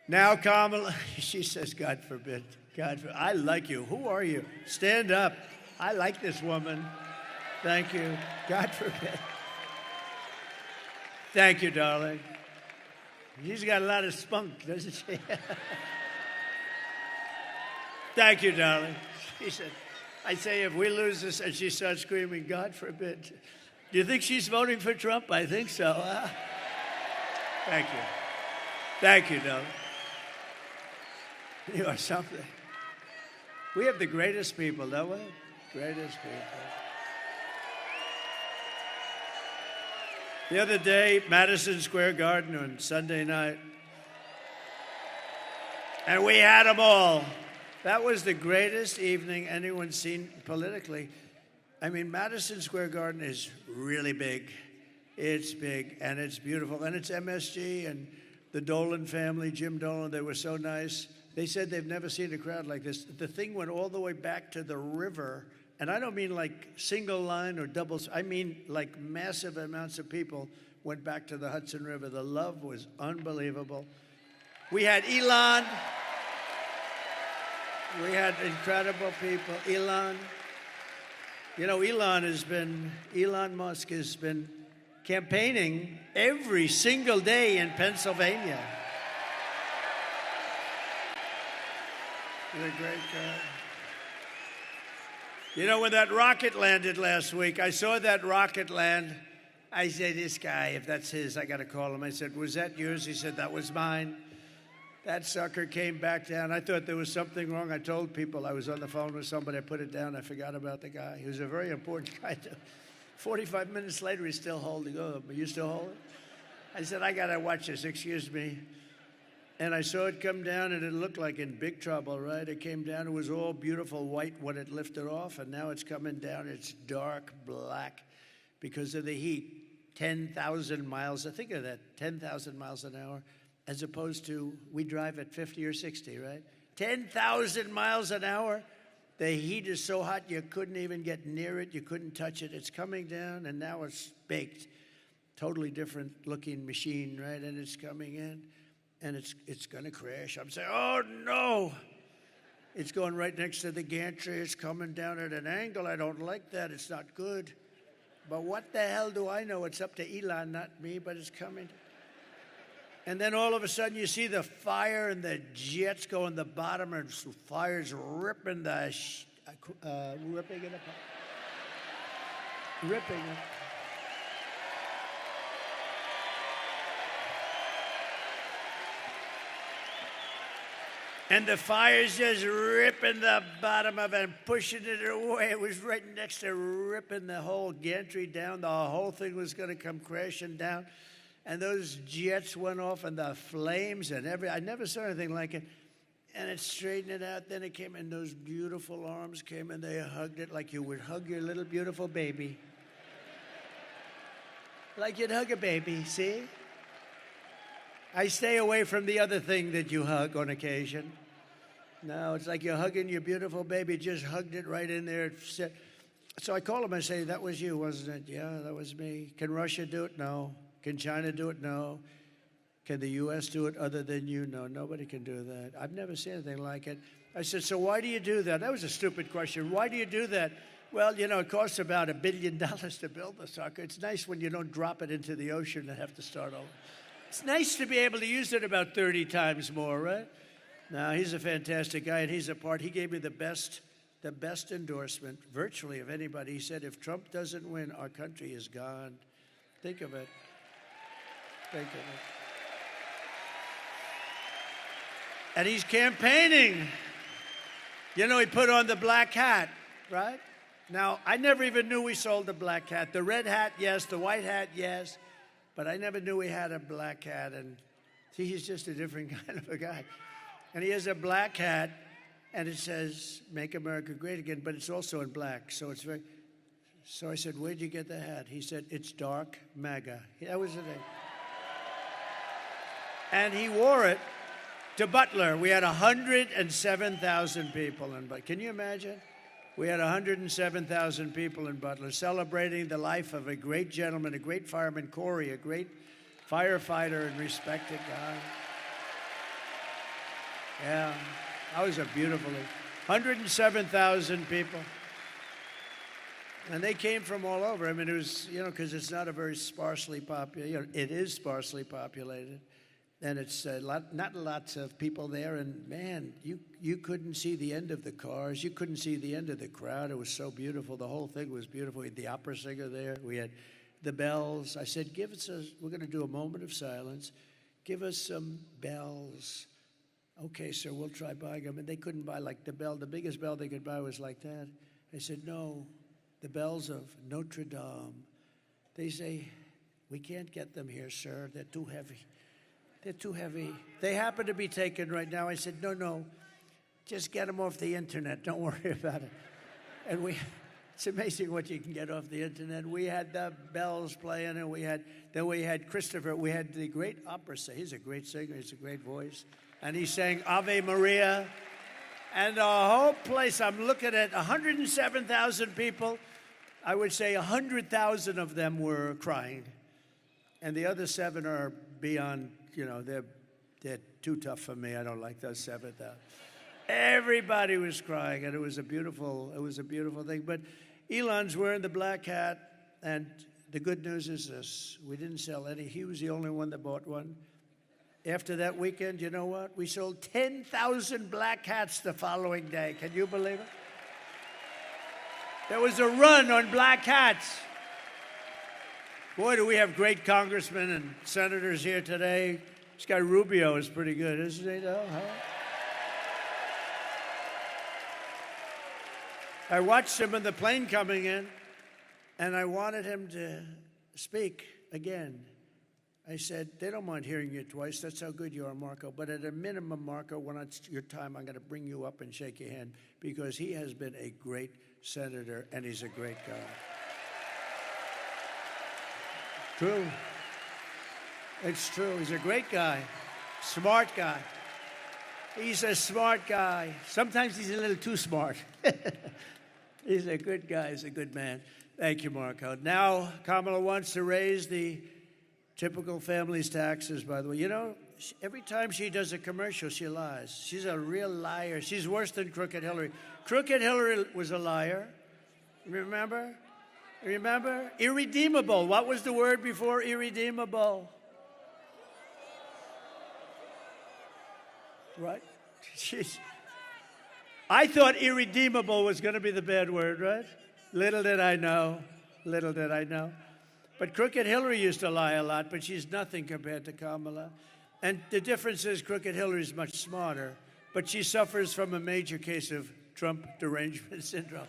Now, Kamala, she says, God forbid. God forbid. I like you. Who are you? Stand up. I like this woman. Thank you. God forbid. Thank you, darling. She's got a lot of spunk, doesn't she? Thank you, darling. She said, I say, if we lose this, and she starts screaming, God forbid. Do you think she's voting for Trump? I think so. Thank you. Thank you, darling. You are something. We have the greatest people, don't we? Greatest people. The other day, Madison Square Garden on Sunday night, and we had them all. That was the greatest evening anyone's seen politically. I mean, Madison Square Garden is really big. It's big, and it's beautiful. And it's MSG and the Dolan family, Jim Dolan, they were so nice. They said they've never seen a crowd like this. The thing went all the way back to the river. And I don't mean like single line or doubles. I mean like massive amounts of people went back to the Hudson River. The love was unbelievable. We had Elon. We had incredible people. Elon. You know, Elon Musk has been campaigning every single day in Pennsylvania. What a great guy. You know, when that rocket landed last week, I saw that rocket land. I said, this guy, if that's his, I got to call him. I said, was that yours? He said, that was mine. That sucker came back down. I thought there was something wrong. I told people I was on the phone with somebody. I put it down. I forgot about the guy. He was a very important guy. 45 minutes later, he's still holding on. Are you still holding? I said, I got to watch this. Excuse me. And I saw it come down, and it looked like in big trouble, right? It came down. It was all beautiful white when it lifted off, and now it's coming down. It's dark black because of the heat. 10,000 miles. Think of that, 10,000 miles an hour, as opposed to we drive at 50 or 60, right? 10,000 miles an hour. The heat is so hot you couldn't even get near it. You couldn't touch it. It's coming down, and now it's baked. Totally different looking machine, right? And it's coming in. And it's going to crash. I'm saying, oh, no. It's going right next to the gantry. It's coming down at an angle. I don't like that. It's not good. But what the hell do I know? It's up to Elon, not me, but it's coming. And then all of a sudden you see the fire and the jets go in the bottom, and fire's ripping the ripping it apart. Ripping it. And the fire's just ripping the bottom of it and pushing it away. It was right next to ripping the whole gantry down. The whole thing was going to come crashing down. And those jets went off, and the flames and I never saw anything like it. And it straightened it out. Then it came, and those beautiful arms came, and they hugged it like you would hug your little beautiful baby. Like you'd hug a baby, see? I stay away from the other thing that you hug on occasion. No, it's like you're hugging your beautiful baby. Just hugged it right in there. So I call him. I say, that was you, wasn't it? Yeah, that was me. Can Russia do it? No. Can China do it? No. Can the U.S. do it other than you? No, nobody can do that. I've never seen anything like it. I said, so why do you do that? That was a stupid question. Why do you do that? Well, you know, it costs about $1 billion to build the sucker. It's nice when you don't drop it into the ocean and have to start over. It's nice to be able to use it about 30 times more, right? No, he's a fantastic guy, and he's a part. He gave me the best endorsement virtually of anybody. He said, if Trump doesn't win, our country is gone. Think of it. Think of it. And he's campaigning. You know, he put on the black hat, right? Now, I never even knew we sold the black hat. The red hat, yes. The white hat, yes. But I never knew we had a black hat. And see, he's just a different kind of a guy. And he has a black hat, and it says, Make America Great Again, but it's also in black. So it's very... So I said, where'd you get the hat? He said, it's dark MAGA. That was the name. And he wore it to Butler. We had 107,000 people in Butler. Can you imagine? We had 107,000 people in Butler celebrating the life of a great gentleman, a great fireman, Corey, a great firefighter and respected guy. Yeah, that was a beautiful 107,000 people. And they came from all over. I mean, it was, you know, because it's not a very sparsely populated, you know, it is sparsely populated. And it's not lots of people there. And, man, you couldn't see the end of the cars. You couldn't see the end of the crowd. It was so beautiful. The whole thing was beautiful. We had the opera singer there. We had the bells. I said, we're going to do a moment of silence. Give us some bells. Okay, sir, we'll try buying them. And they couldn't buy, like, the bell. The biggest bell they could buy was like that. I said, no, the bells of Notre Dame. They say, we can't get them here, sir. They're too heavy. They're too heavy. They happen to be taken right now. I said, no, just get them off the internet. Don't worry about it. And it's amazing what you can get off the internet. We had the bells playing, and then we had Christopher. We had the great opera singer. He's a great singer. He's a great voice. And he sang Ave Maria. And the whole place, I'm looking at 107,000 people. I would say 100,000 of them were crying. And the other 7 are beyond, you know, they're too tough for me. I don't like those 7,000. Everybody was crying, and it was a beautiful thing. But Elon's wearing the black hat, and the good news is this: we didn't sell any. He was the only one that bought one. After that weekend, you know what? We sold 10,000 black hats the following day. Can you believe it? There was a run on black hats. Boy, do we have great congressmen and senators here today. This guy Rubio is pretty good, isn't he, though? Huh? I watched him in the plane coming in, and I wanted him to speak again. I said, they don't mind hearing you twice. That's how good you are, Marco. But at a minimum, Marco, when it's your time, I'm going to bring you up and shake your hand, because he has been a great senator, and he's a great guy. True. It's true. He's a great guy, smart guy. He's a smart guy. Sometimes he's a little too smart. He's a good guy. He's a good man. Thank you, Marco. Now, Kamala wants to raise the typical family's taxes, by the way. You know, every time she does a commercial, she lies. She's a real liar. She's worse than Crooked Hillary. Crooked Hillary was a liar. Remember? Remember? Irredeemable. What was the word before irredeemable? Right? I thought irredeemable was going to be the bad word, right? Little did I know. Little did I know. But Crooked Hillary used to lie a lot, but she's nothing compared to Kamala. And the difference is Crooked Hillary is much smarter, but she suffers from a major case of Trump derangement syndrome.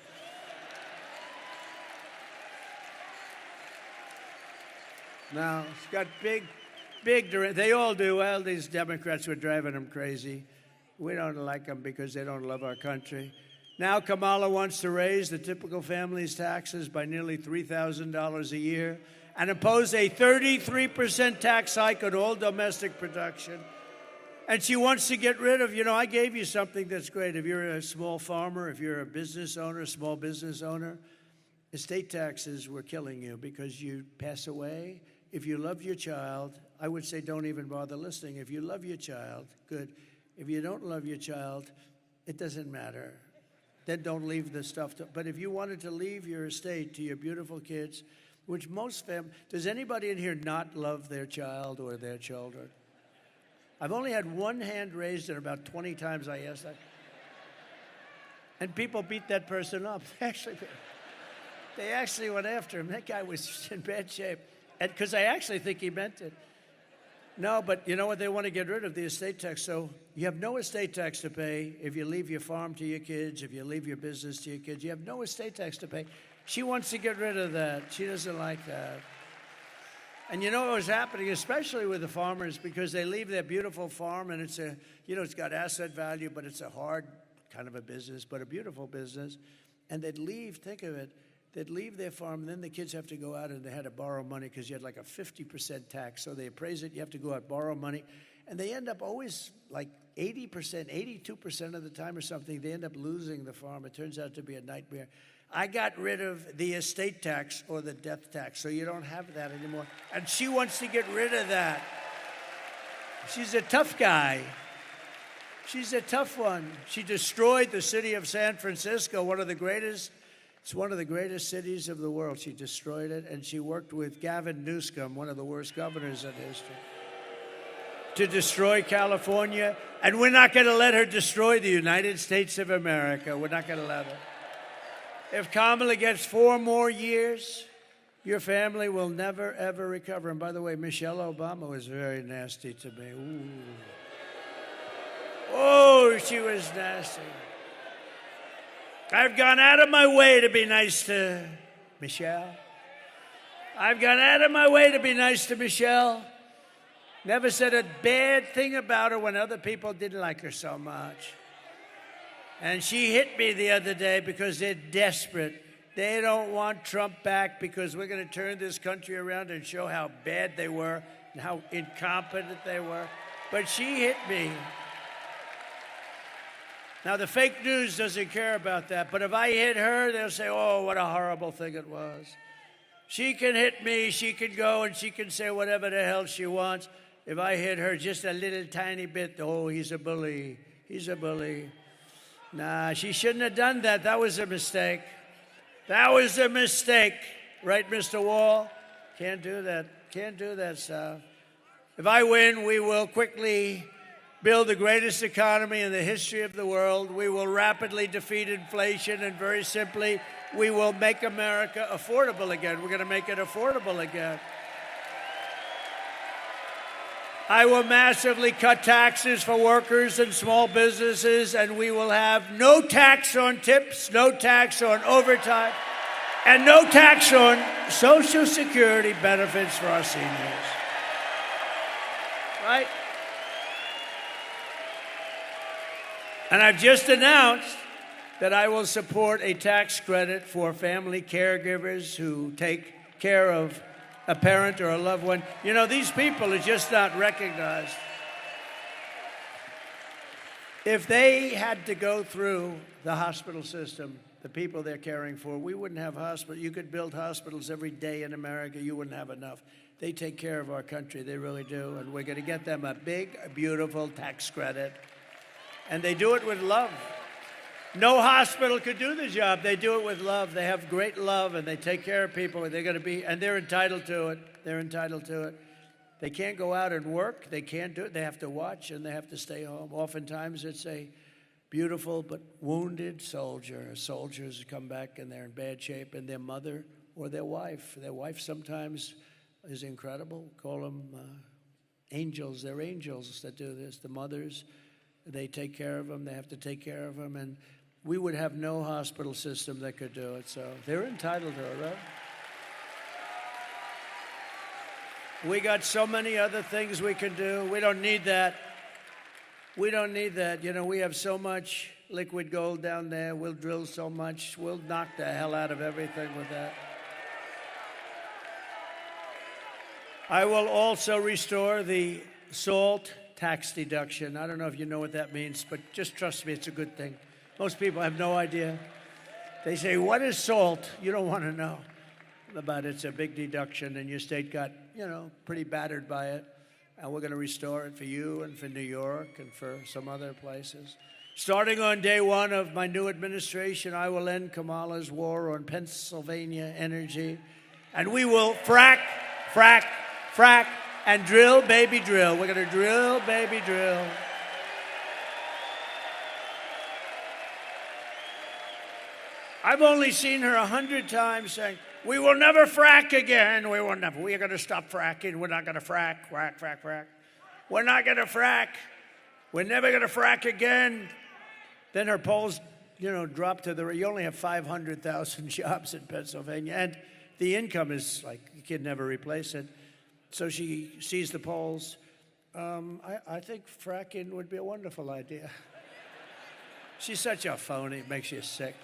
Now, she's got big, they all do. Well, these Democrats were driving them crazy. We don't like them because they don't love our country. Now Kamala wants to raise the typical family's taxes by nearly $3,000 a year and impose a 33% tax hike on all domestic production. And she wants to get rid of, you know, I gave you something that's great. If you're a small farmer, if you're a business owner, small business owner, estate taxes were killing you because you pass away. If you love your child, I would say don't even bother listening. If you love your child, good. If you don't love your child, it doesn't matter. Then don't leave the stuff. But if you wanted to leave your estate to your beautiful kids, which most families, does anybody in here not love their child or their children? I've only had one hand raised, and about 20 times I asked that. And people beat that person up. They actually went after him. That guy was in bad shape. Because I actually think he meant it. No, but you know what? They want to get rid of the estate tax. So you have no estate tax to pay if you leave your farm to your kids, if you leave your business to your kids. You have no estate tax to pay. She wants to get rid of that. She doesn't like that. And you know what was happening, especially with the farmers, because they leave their beautiful farm, and it's a, you know, it's got asset value, but it's a hard kind of a business, but a beautiful business. And they'd leave, think of it, they'd leave their farm, and then the kids have to go out and they had to borrow money because you had like a 50% tax. So they appraise it, you have to go out, borrow money. And they end up always like 80%, 82% of the time or something, they end up losing the farm. It turns out to be a nightmare. I got rid of the estate tax or the death tax, so you don't have that anymore. And she wants to get rid of that. She's a tough guy. She's a tough one. She destroyed the city of San Francisco, one of the greatest. It's one of the greatest cities of the world. She destroyed it, and she worked with Gavin Newsom, one of the worst governors in history, to destroy California. And we're not going to let her destroy the United States of America. We're not going to let her. If Kamala gets 4 more years, your family will never, ever recover. And by the way, Michelle Obama was very nasty to me. Ooh. Oh, she was nasty. I've gone out of my way to be nice to Michelle. I've gone out of my way to be nice to Michelle. Never said a bad thing about her when other people didn't like her so much. And she hit me the other day because they're desperate. They don't want Trump back because we're going to turn this country around and show how bad they were and how incompetent they were. But she hit me. Now, the fake news doesn't care about that, but if I hit her, they'll say, oh, what a horrible thing it was. She can hit me, she can go, and she can say whatever the hell she wants. If I hit her just a little tiny bit, oh, he's a bully, he's a bully. Nah, she shouldn't have done that. That was a mistake. That was a mistake. Right, Mr. Wall? Can't do that. Can't do that stuff. If I win, we will quickly build the greatest economy in the history of the world. We will rapidly defeat inflation, and very simply, we will make America affordable again. We're going to make it affordable again. I will massively cut taxes for workers and small businesses, and we will have no tax on tips, no tax on overtime, and no tax on Social Security benefits for our seniors. Right? And I've just announced that I will support a tax credit for family caregivers who take care of a parent or a loved one. You know, these people are just not recognized. If they had to go through the hospital system, the people they're caring for, we wouldn't have hospitals. You could build hospitals every day in America. You wouldn't have enough. They take care of our country. They really do. And we're going to get them a big, beautiful tax credit. And they do it with love. No hospital could do the job. They do it with love. They have great love, and they take care of people. They're going to be, and they're entitled to it. They're entitled to it. They can't go out and work. They can't do it. They have to watch, and they have to stay home. Oftentimes, it's a beautiful but wounded soldier. Soldiers come back, and they're in bad shape, and their mother or their wife. Their wife sometimes is incredible. Call them angels. They're angels that do this. The mothers, they take care of them. They have to take care of them, and we would have no hospital system that could do it. So they're entitled to it, right? We got so many other things we can do. We don't need that. We don't need that. You know, we have so much liquid gold down there. We'll drill so much. We'll knock the hell out of everything with that. I will also restore the SALT tax deduction. I don't know if you know what that means, but just trust me, it's a good thing. Most people have no idea. They say, what is SALT? You don't want to know. But it's a big deduction, and your state got, you know, pretty battered by it. and we're going to restore it for you and for New York and for some other places. Starting on day one of my new administration, I will end Kamala's war on Pennsylvania energy, and we will frack, frack, frack, and drill, baby, drill. We're going to drill, baby, drill. I've only seen her 100 times saying, we will never frack again. We will never. We are going to stop fracking. We're not going to frack, frack, frack, frack. We're not going to frack. We're never going to frack again. Then her polls, drop to you only have 500,000 jobs in Pennsylvania, and the income is like, you can never replace it. So she sees the polls. I think fracking would be a wonderful idea. She's such a phony, it makes you sick.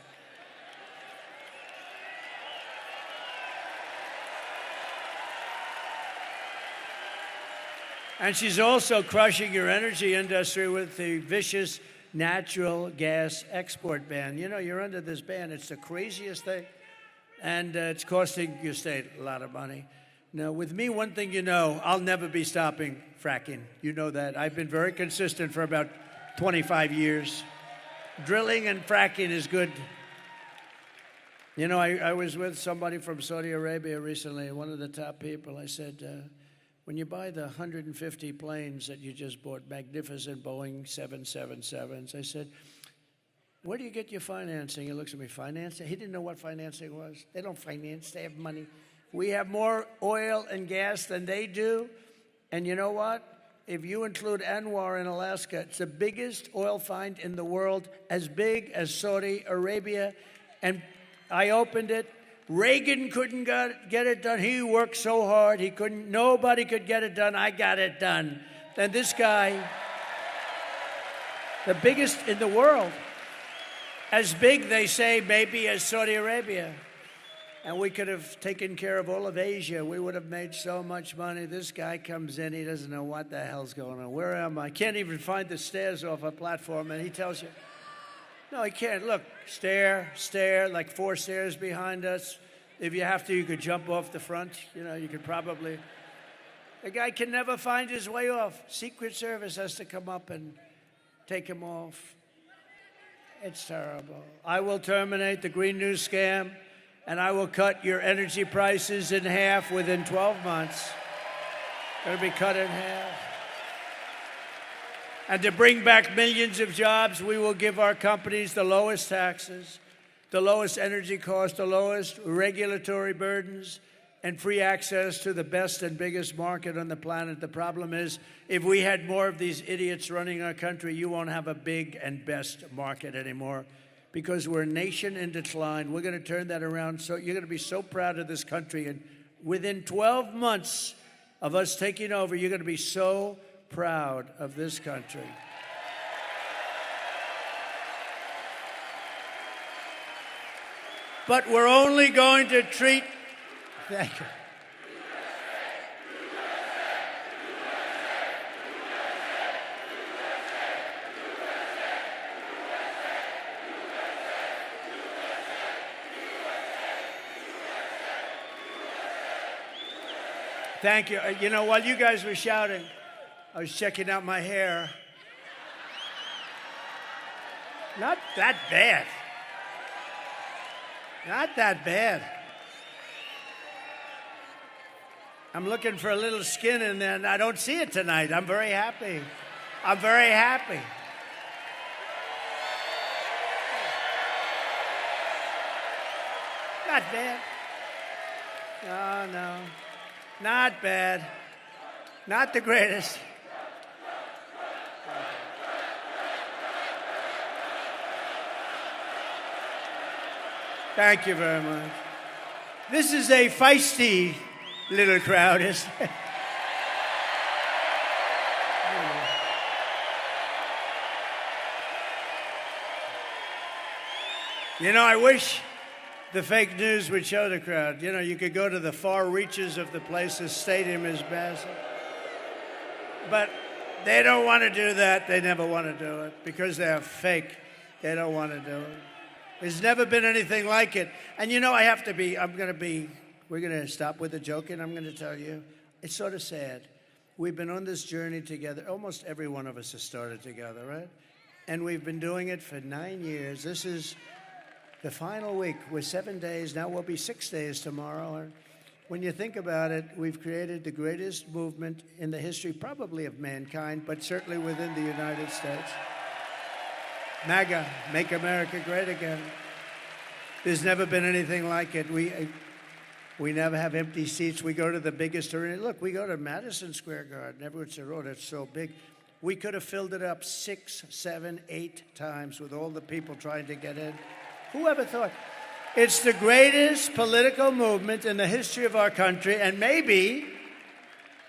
And she's also crushing your energy industry with the vicious natural gas export ban. You're under this ban. It's the craziest thing. And it's costing your state a lot of money. Now, with me, one thing I'll never be stopping fracking. You know that. I've been very consistent for about 25 years. Drilling and fracking is good. I was with somebody from Saudi Arabia recently, one of the top people. I said, when you buy the 150 planes that you just bought, magnificent Boeing 777s, I said, where do you get your financing? He looks at me, financing? He didn't know what financing was. They don't finance, they have money. We have more oil and gas than they do. And you know what? If you include Anwar in Alaska, it's the biggest oil find in the world, as big as Saudi Arabia. And I opened it. Reagan couldn't get it done. He worked so hard. Nobody could get it done. I got it done. And this guy, the biggest in the world, as big, they say, maybe as Saudi Arabia. And we could have taken care of all of Asia. We would have made so much money. This guy comes in. He doesn't know what the hell's going on. Where am I? Can't even find the stairs off a platform. And he tells you, no, he can't. Look, stair, like 4 stairs behind us. If you have to, you could jump off the front. You could probably. The guy can never find his way off. Secret Service has to come up and take him off. It's terrible. I will terminate the Green News scam, and I will cut your energy prices in half within 12 months. Going to be cut in half. And to bring back millions of jobs, we will give our companies the lowest taxes, the lowest energy costs, the lowest regulatory burdens, and free access to the best and biggest market on the planet. The problem is, if we had more of these idiots running our country, you won't have a big and best market anymore, because we're a nation in decline. We're going to turn that around. So you're going to be so proud of this country. And within 12 months of us taking over, you're going to be so proud of this country. But we're only going to treat... Thank you. Thank you. While you guys were shouting, I was checking out my hair. Not that bad. Not that bad. I'm looking for a little skin in there, and I don't see it tonight. I'm very happy. I'm very happy. Not bad. No. Not bad. Not the greatest. Thank you very much. This is a feisty little crowd, isn't it? I wish the fake news would show the crowd. You could go to the far reaches of the place. The stadium is massive. But they don't want to do that. They never want to do it because they're fake. They don't want to do it. There's never been anything like it. And we're going to stop with the joking. I'm going to tell you, it's sort of sad. We've been on this journey together. Almost every one of us has started together, right? And we've been doing it for 9 years. This is the final week. We're 7 days. Now we'll be 6 days tomorrow. And when you think about it, we've created the greatest movement in the history, probably of mankind, but certainly within the United States. MAGA, Make America Great Again. There's never been anything like it. We never have empty seats. We go to the biggest arena. Look, we go to Madison Square Garden. Everyone said, oh, that's so big. We could have filled it up 6, 7, 8 times with all the people trying to get in. Who ever thought? It's the greatest political movement in the history of our country, and maybe,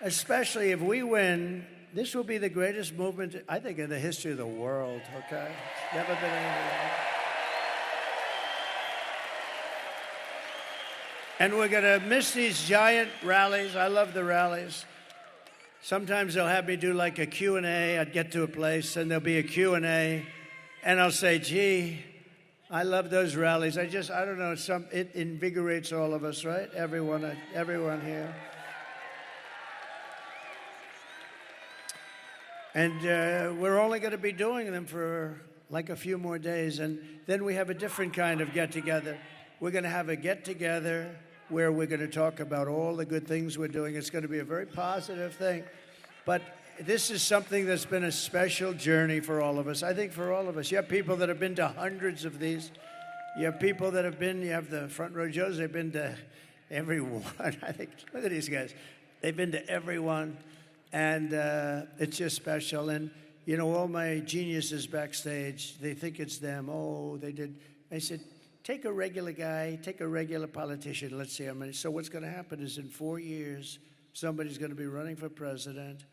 especially if we win, this will be the greatest movement, I think, in the history of the world, okay? Never been anything like it. And we're going to miss these giant rallies. I love the rallies. Sometimes they'll have me do like a Q&A. I'd get to a place, and there'll be a Q&A, and I'll say, gee, I love those rallies. I don't know, it invigorates all of us, right? Everyone here. And we're only going to be doing them for like a few more days, and then we have a different kind of get-together. We're going to have a get-together where we're going to talk about all the good things we're doing. It's going to be a very positive thing. But this is something that's been a special journey for all of us. I think for all of us. You have people that have been to hundreds of these. You have people that have been, you have the front row Joes, they've been to every one. I think, look at these guys. They've been to every one. And it's just special. And, you know, all my geniuses backstage, they think it's them. Oh, they did. I said, take a regular guy, take a regular politician. Let's see how many. So what's going to happen is in 4 years, somebody's going to be running for president.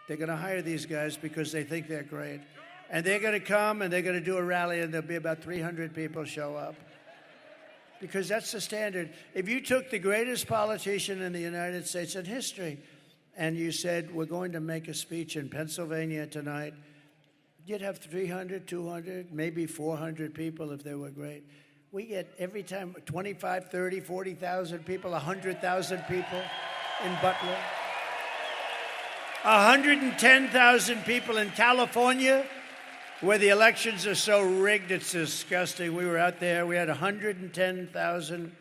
They're going to hire these guys because they think they're great. And they're going to come and they're going to do a rally and there'll be about 300 people show up. Because that's the standard. If you took the greatest politician in the United States in history and you said, we're going to make a speech in Pennsylvania tonight, you'd have 300, 200, maybe 400 people if they were great. We get every time 25, 30, 40,000 people, 100,000 people in Butler. 110,000 people in California, where the elections are so rigged, it's disgusting. We were out there, we had 110,000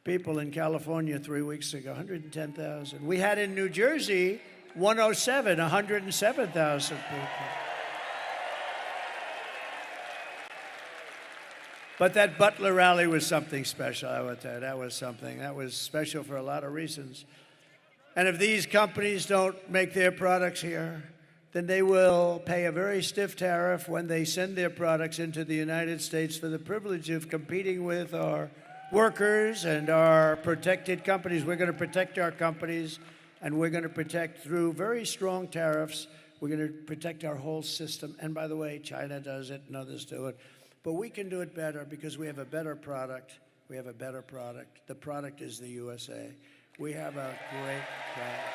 people in California 3 weeks ago, 110,000. We had in New Jersey, 107,000 people. But that Butler rally was something special, I would tell you. That was something. That was special for a lot of reasons. And if these companies don't make their products here, then they will pay a very stiff tariff when they send their products into the United States for the privilege of competing with our workers and our protected companies. We're going to protect our companies, and we're going to protect through very strong tariffs. We're going to protect our whole system. And by the way, China does it and others do it. But we can do it better because we have a better product. We have a better product. The product is the USA. We have a great product.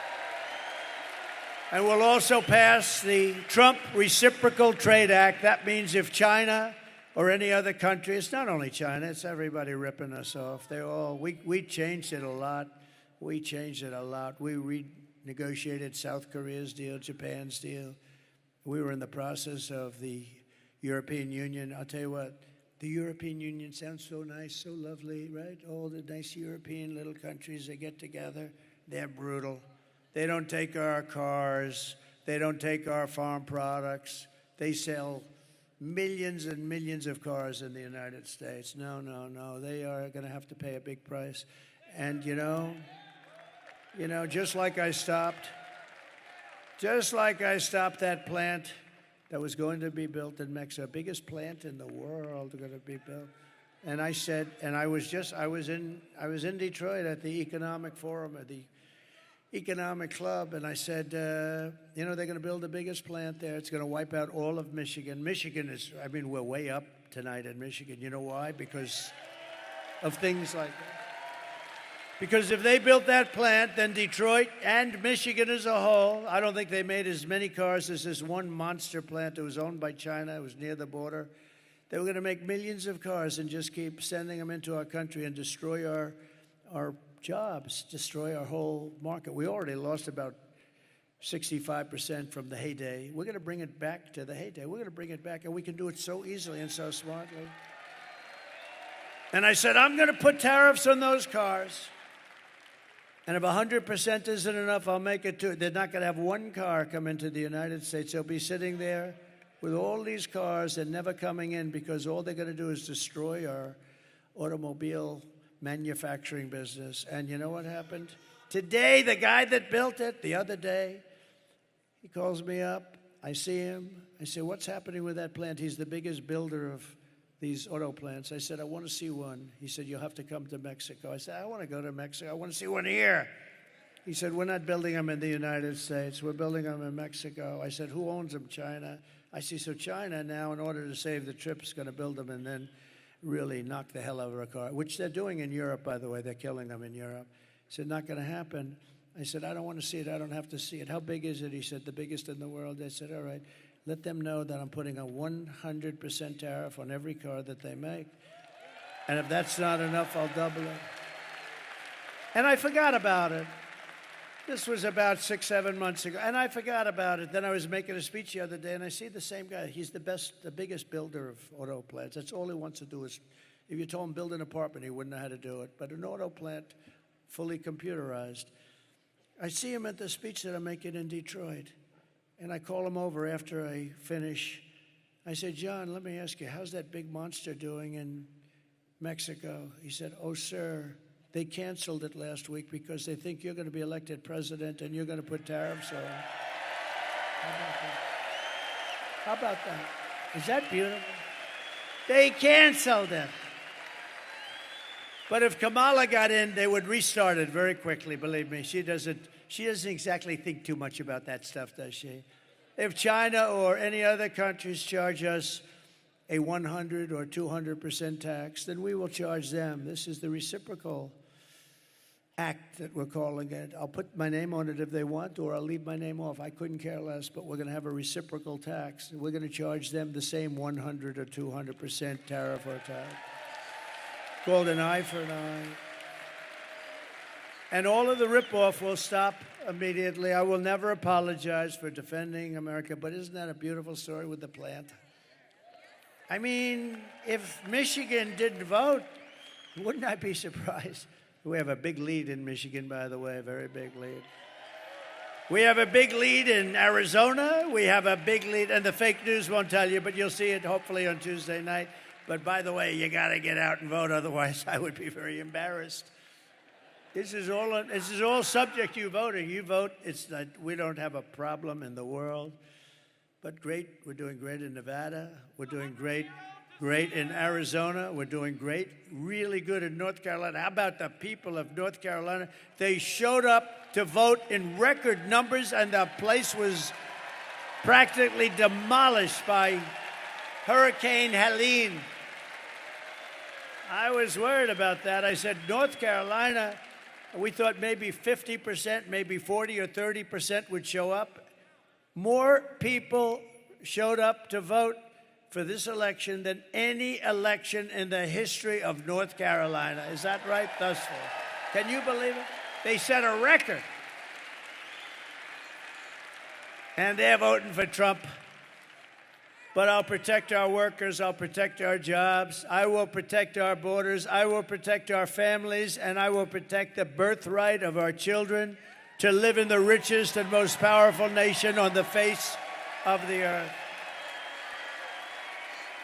And we'll also pass the Trump Reciprocal Trade Act. That means if China or any other country, it's not only China, it's everybody ripping us off. We changed it a lot. We changed it a lot. We renegotiated South Korea's deal, Japan's deal. We were in the process of the European Union. I'll tell you what, the European Union sounds so nice, so lovely, right? All the nice European little countries, they get together. They're brutal. They don't take our cars. They don't take our farm products. They sell millions and millions of cars in the United States. No. They are going to have to pay a big price. And, you know, just like I stopped that plant that was going to be built in Mexico, biggest plant in the world going to be built. And I said, and I was in Detroit at the Economic Forum, at the Economic Club, and I said, they're going to build the biggest plant there. It's going to wipe out all of Michigan. We're way up tonight in Michigan. You know why? Because of things like that. Because if they built that plant, then Detroit and Michigan as a whole, I don't think they made as many cars as this one monster plant that was owned by China. It was near the border. They were going to make millions of cars and just keep sending them into our country and destroy our jobs, destroy our whole market. We already lost about 65% from the heyday. We're going to bring it back to the heyday. We're going to bring it back, and we can do it so easily and so smartly. And I said, I'm going to put tariffs on those cars. And if 100% isn't enough, I'll make it to. They're not going to have one car come into the United States. They'll be sitting there with all these cars and never coming in because all they're going to do is destroy our automobile manufacturing business. And you know what happened? Today, the guy that built it, the other day, he calls me up. I see him. I say, what's happening with that plant? He's the biggest builder of these auto plants. I said, I want to see one. He said, you'll have to come to Mexico. I said, I want to go to Mexico. I want to see one here. He said, we're not building them in the United States. We're building them in Mexico. I said, who owns them? China. I see, so China now, in order to save the trip, is going to build them and then really knock the hell out of a car, which they're doing in Europe, by the way. They're killing them in Europe. He said, not going to happen. I said, I don't want to see it. I don't have to see it. How big is it? He said, the biggest in the world. I said, all right. Let them know that I'm putting a 100% tariff on every car that they make. And if that's not enough, I'll double it. And I forgot about it. This was about 6-7 months ago. And I forgot about it. Then I was making a speech the other day, and I see the same guy. He's the biggest builder of auto plants. That's all he wants to do is, if you told him build an apartment, he wouldn't know how to do it. But an auto plant, fully computerized. I see him at the speech that I'm making in Detroit. And I call him over after I finish. I said, John, let me ask you, how's that big monster doing in Mexico? He said, oh, sir, they canceled it last week because they think you're going to be elected president and you're going to put tariffs on. How about that? Is that beautiful? They canceled it. But if Kamala got in, they would restart it very quickly, believe me. She doesn't exactly think too much about that stuff, does she? If China or any other countries charge us a 100 or 200% tax, then we will charge them. This is the reciprocal act that we're calling it. I'll put my name on it if they want, or I'll leave my name off. I couldn't care less, but we're going to have a reciprocal tax. We're going to charge them the same 100 or 200% tariff or tax. Called an eye for an eye. And all of the ripoff will stop immediately. I will never apologize for defending America, but isn't that a beautiful story with the plant? I mean, if Michigan didn't vote, wouldn't I be surprised? We have a big lead in Michigan, by the way, a very big lead. We have a big lead in Arizona. We have a big lead, and the fake news won't tell you, but you'll see it hopefully on Tuesday night. But by the way, you got to get out and vote, otherwise I would be very embarrassed. This is all subject to you voting. You vote. It's not, we don't have a problem in the world. But great, we're doing great in Nevada. We're doing great in Arizona. We're doing great, really good in North Carolina. How about the people of North Carolina? They showed up to vote in record numbers, and the place was practically demolished by Hurricane Helene. I was worried about that. I said, North Carolina, we thought maybe 50%, maybe 40 or 30% would show up. More people showed up to vote for this election than any election in the history of North Carolina. Is that right? Thus far. Can you believe it? They set a record. And they're voting for Trump. But I'll protect our workers, I'll protect our jobs, I will protect our borders, I will protect our families, and I will protect the birthright of our children to live in the richest and most powerful nation on the face of the earth.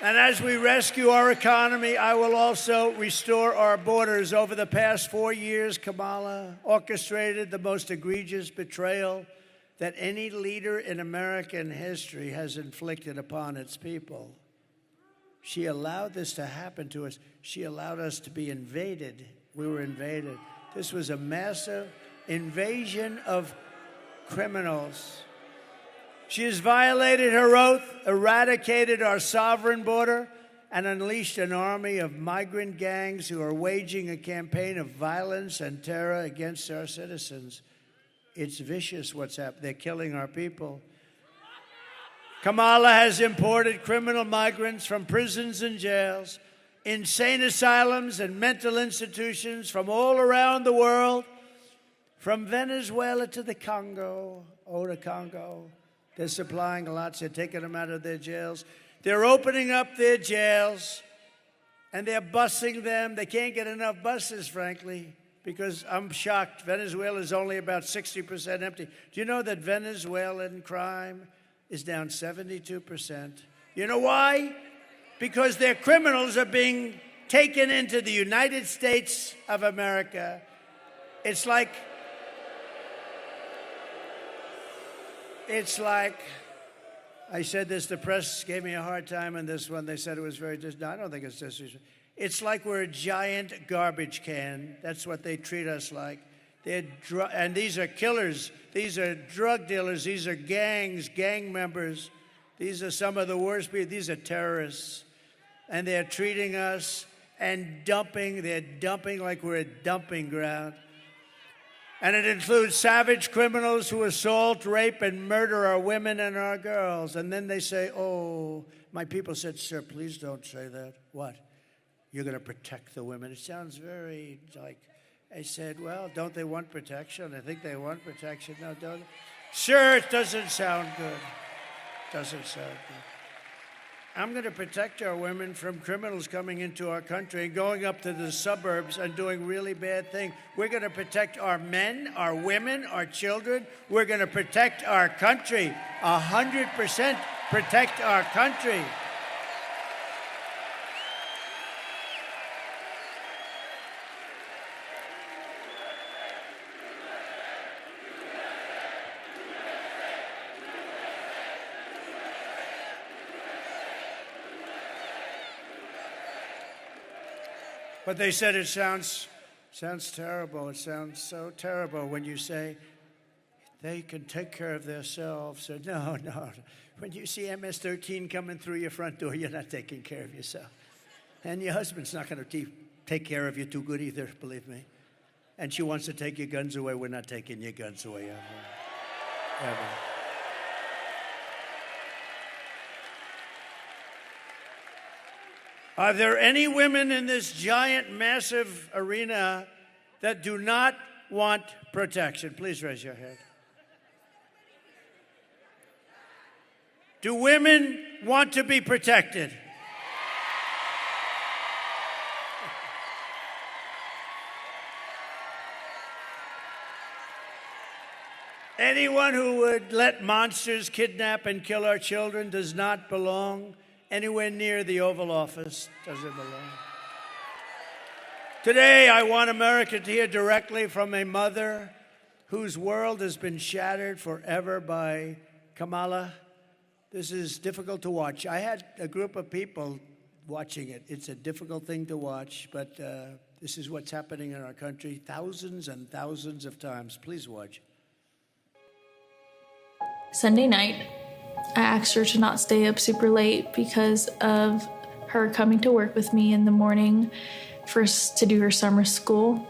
And as we rescue our economy, I will also restore our borders. Over the past 4 years, Kamala orchestrated the most egregious betrayal that any leader in American history has inflicted upon its people. She allowed this to happen to us. She allowed us to be invaded. We were invaded. This was a massive invasion of criminals. She has violated her oath, eradicated our sovereign border, and unleashed an army of migrant gangs who are waging a campaign of violence and terror against our citizens. It's vicious what's happening. They're killing our people. Kamala has imported criminal migrants from prisons and jails, insane asylums and mental institutions from all around the world, From Venezuela to the Congo, the Congo. They're supplying lots. They're taking them out of their jails. They're opening up their jails, and they're busing them. They can't get enough buses, frankly, because I'm shocked. Venezuela is only about 60% empty. Do you know that Venezuelan crime is down 72%? You know why? Because their criminals are being taken into the United States of America. It's like, I said this, the press gave me a hard time on this one. They said it was very no, I don't think it's disrespectful. It's like we're a giant garbage can. That's what they treat us like. And these are killers. These are drug dealers. These are gangs, gang members. These are some of the worst people. These are terrorists. And they're treating us and dumping. They're dumping like we're a dumping ground. And it includes savage criminals who assault, rape, and murder our women and our girls. And then they say, oh, my people said, sir, please don't say that. What? You're going to protect the women. It sounds very like, I said, well, don't they want protection? I think they want protection. No, don't they? Sure, it doesn't sound good. Doesn't sound good. I'm going to protect our women from criminals coming into our country and going up to the suburbs and doing really bad things. We're going to protect our men, our women, our children. We're going to protect our country. 100% protect our country. But they said it sounds terrible. It sounds so terrible when you say they can take care of themselves. So no. When you see MS-13 coming through your front door, you're not taking care of yourself. And your husband's not going to take care of you too good either, believe me. And she wants to take your guns away. We're not taking your guns away ever. Are there any women in this giant, massive arena that do not want protection? Please raise your hand. Do women want to be protected? Anyone who would let monsters kidnap and kill our children does not belong anywhere near the Oval Office. Doesn't belong. Today, I want America to hear directly from a mother whose world has been shattered forever by Kamala. This is difficult to watch. I had a group of people watching it. It's a difficult thing to watch, but this is what's happening in our country thousands and thousands of times. Please watch. Sunday night, I asked her to not stay up super late because of her coming to work with me in the morning first to do her summer school.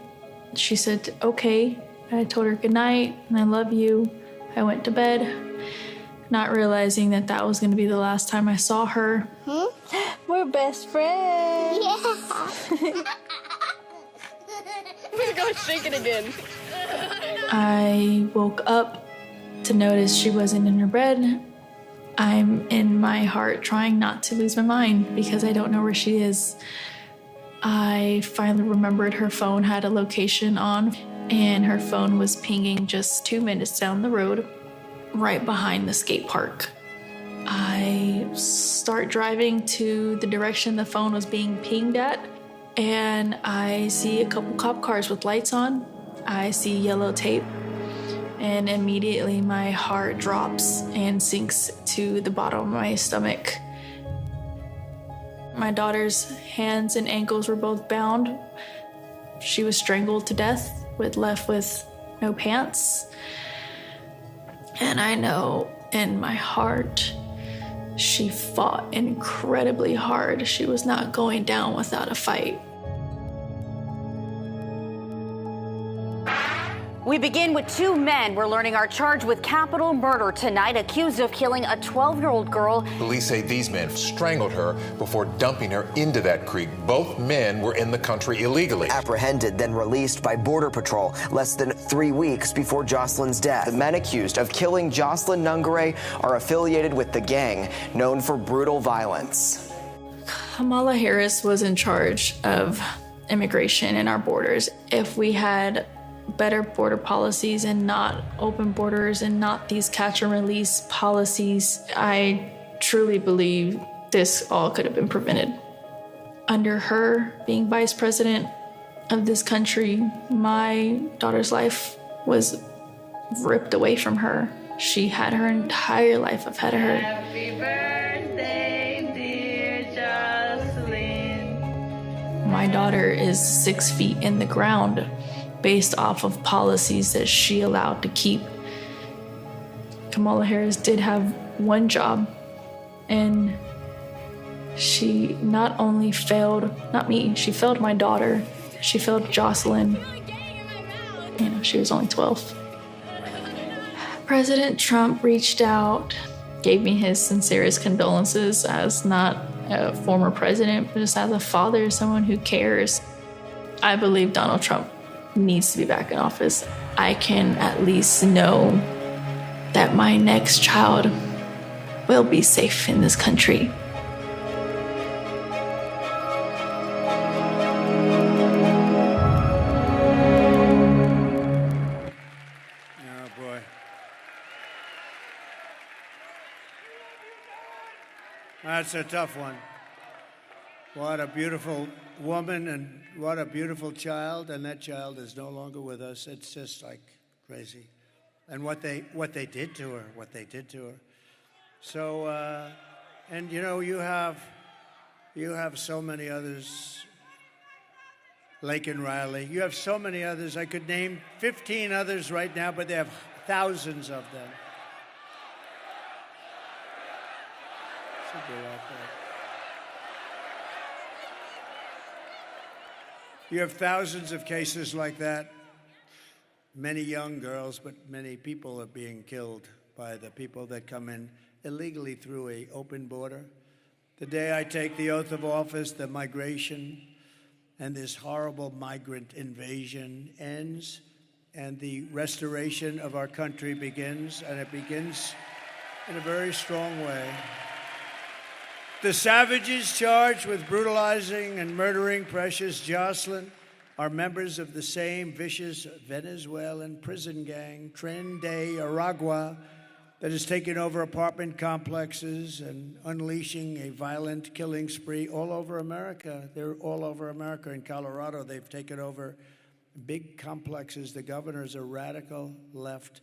She said, okay. I told her good night and I love you. I went to bed, not realizing that that was going to be the last time I saw her. We're best friends. Yeah. We're going to shake it again. I woke up to notice she wasn't in her bed. I'm in my heart trying not to lose my mind because I don't know where she is. I finally remembered her phone had a location on, and her phone was pinging just 2 minutes down the road, right behind the skate park. I start driving to the direction the phone was being pinged at, and I see a couple cop cars with lights on. I see yellow tape. And immediately my heart drops and sinks to the bottom of my stomach. My daughter's hands and ankles were both bound. She was strangled to death, left with no pants. And I know in my heart, she fought incredibly hard. She was not going down without a fight. We begin with two men we're learning are charged with capital murder tonight, accused of killing a 12-year-old girl. Police say these men strangled her before dumping her into that creek. Both men were in the country illegally. Apprehended, then released by Border Patrol less than 3 weeks before Jocelyn's death. The men accused of killing Jocelyn Nungare are affiliated with the gang known for brutal violence. Kamala Harris was in charge of immigration and our borders. If we had better border policies and not open borders and not these catch and release policies, I truly believe this all could have been prevented. Under her being vice president of this country, my daughter's life was ripped away from her. She had her entire life ahead of her. Happy birthday, dear Jocelyn. My daughter is 6 feet in the ground based off of policies that she allowed to keep. Kamala Harris did have one job, and she not only failed, not me, she failed my daughter, she failed Jocelyn. You know, she was only 12. President Trump reached out, gave me his sincerest condolences as not a former president, but just as a father, someone who cares. I believe Donald Trump needs to be back in office. I can at least know that my next child will be safe in this country. Oh, boy. That's a tough one. What a beautiful woman and what a beautiful child, and that child is no longer with us. It's just like crazy. And what they did to her, So, and you know, you have so many others, Lake and Riley. You have so many others. I could name 15 others right now, but they have thousands of them. Should be right there. You have thousands of cases like that. Many young girls, but many people are being killed by the people that come in illegally through an open border. The day I take the oath of office, the migration and this horrible migrant invasion ends, and the restoration of our country begins, and it begins in a very strong way. The savages charged with brutalizing and murdering precious Jocelyn are members of the same vicious Venezuelan prison gang, Tren de Aragua, that has taken over apartment complexes and unleashing a violent killing spree all over America. They're all over America. In Colorado, they've taken over big complexes. The governor is a radical left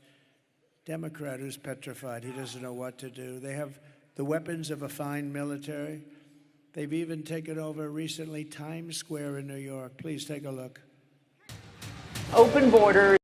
Democrat who's petrified. He doesn't know what to do. They have the weapons of a fine military. They've even taken over recently Times Square in New York. Please take a look. Open borders.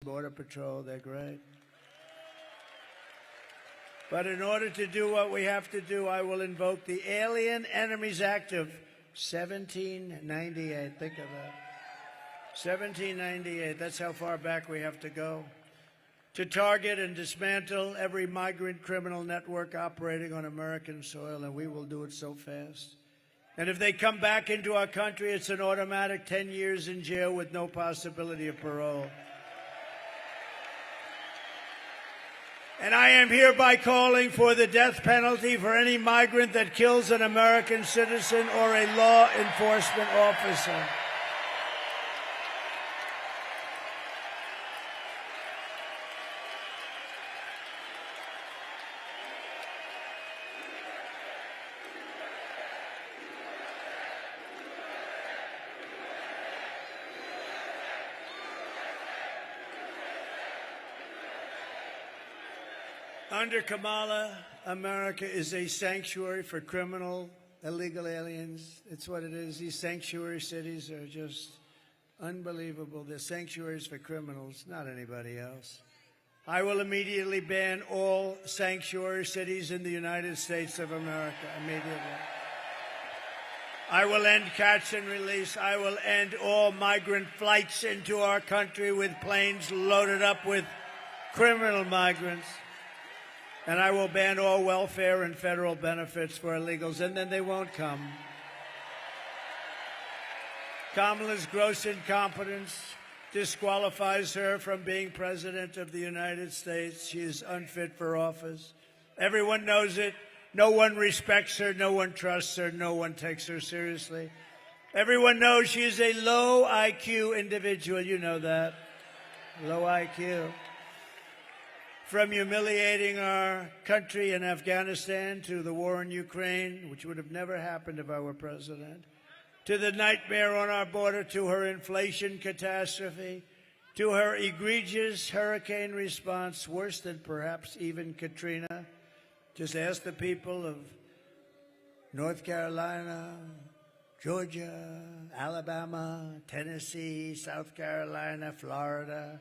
Border Patrol, they're great. But in order to do what we have to do, I will invoke the Alien Enemies Act of 1798. Think of that. 1798, that's how far back we have to go. To target and dismantle every migrant criminal network operating on American soil, and we will do it so fast. And if they come back into our country, it's an automatic 10 years in jail with no possibility of parole. And I am hereby calling for the death penalty for any migrant that kills an American citizen or a law enforcement officer. Under Kamala, America is a sanctuary for criminal, illegal aliens. It's what it is. These sanctuary cities are just unbelievable. They're sanctuaries for criminals, not anybody else. I will immediately ban all sanctuary cities in the United States of America, immediately. I will end catch and release. I will end all migrant flights into our country with planes loaded up with criminal migrants. And I will ban all welfare and federal benefits for illegals, and then they won't come. Kamala's gross incompetence disqualifies her from being president of the United States. She is unfit for office. Everyone knows it. No one respects her. No one trusts her. No one takes her seriously. Everyone knows she is a low IQ individual. You know that. Low IQ. From humiliating our country in Afghanistan to the war in Ukraine, which would have never happened if I were president, to the nightmare on our border, to her inflation catastrophe, to her egregious hurricane response, worse than perhaps even Katrina. Just ask the people of North Carolina, Georgia, Alabama, Tennessee, South Carolina, Florida.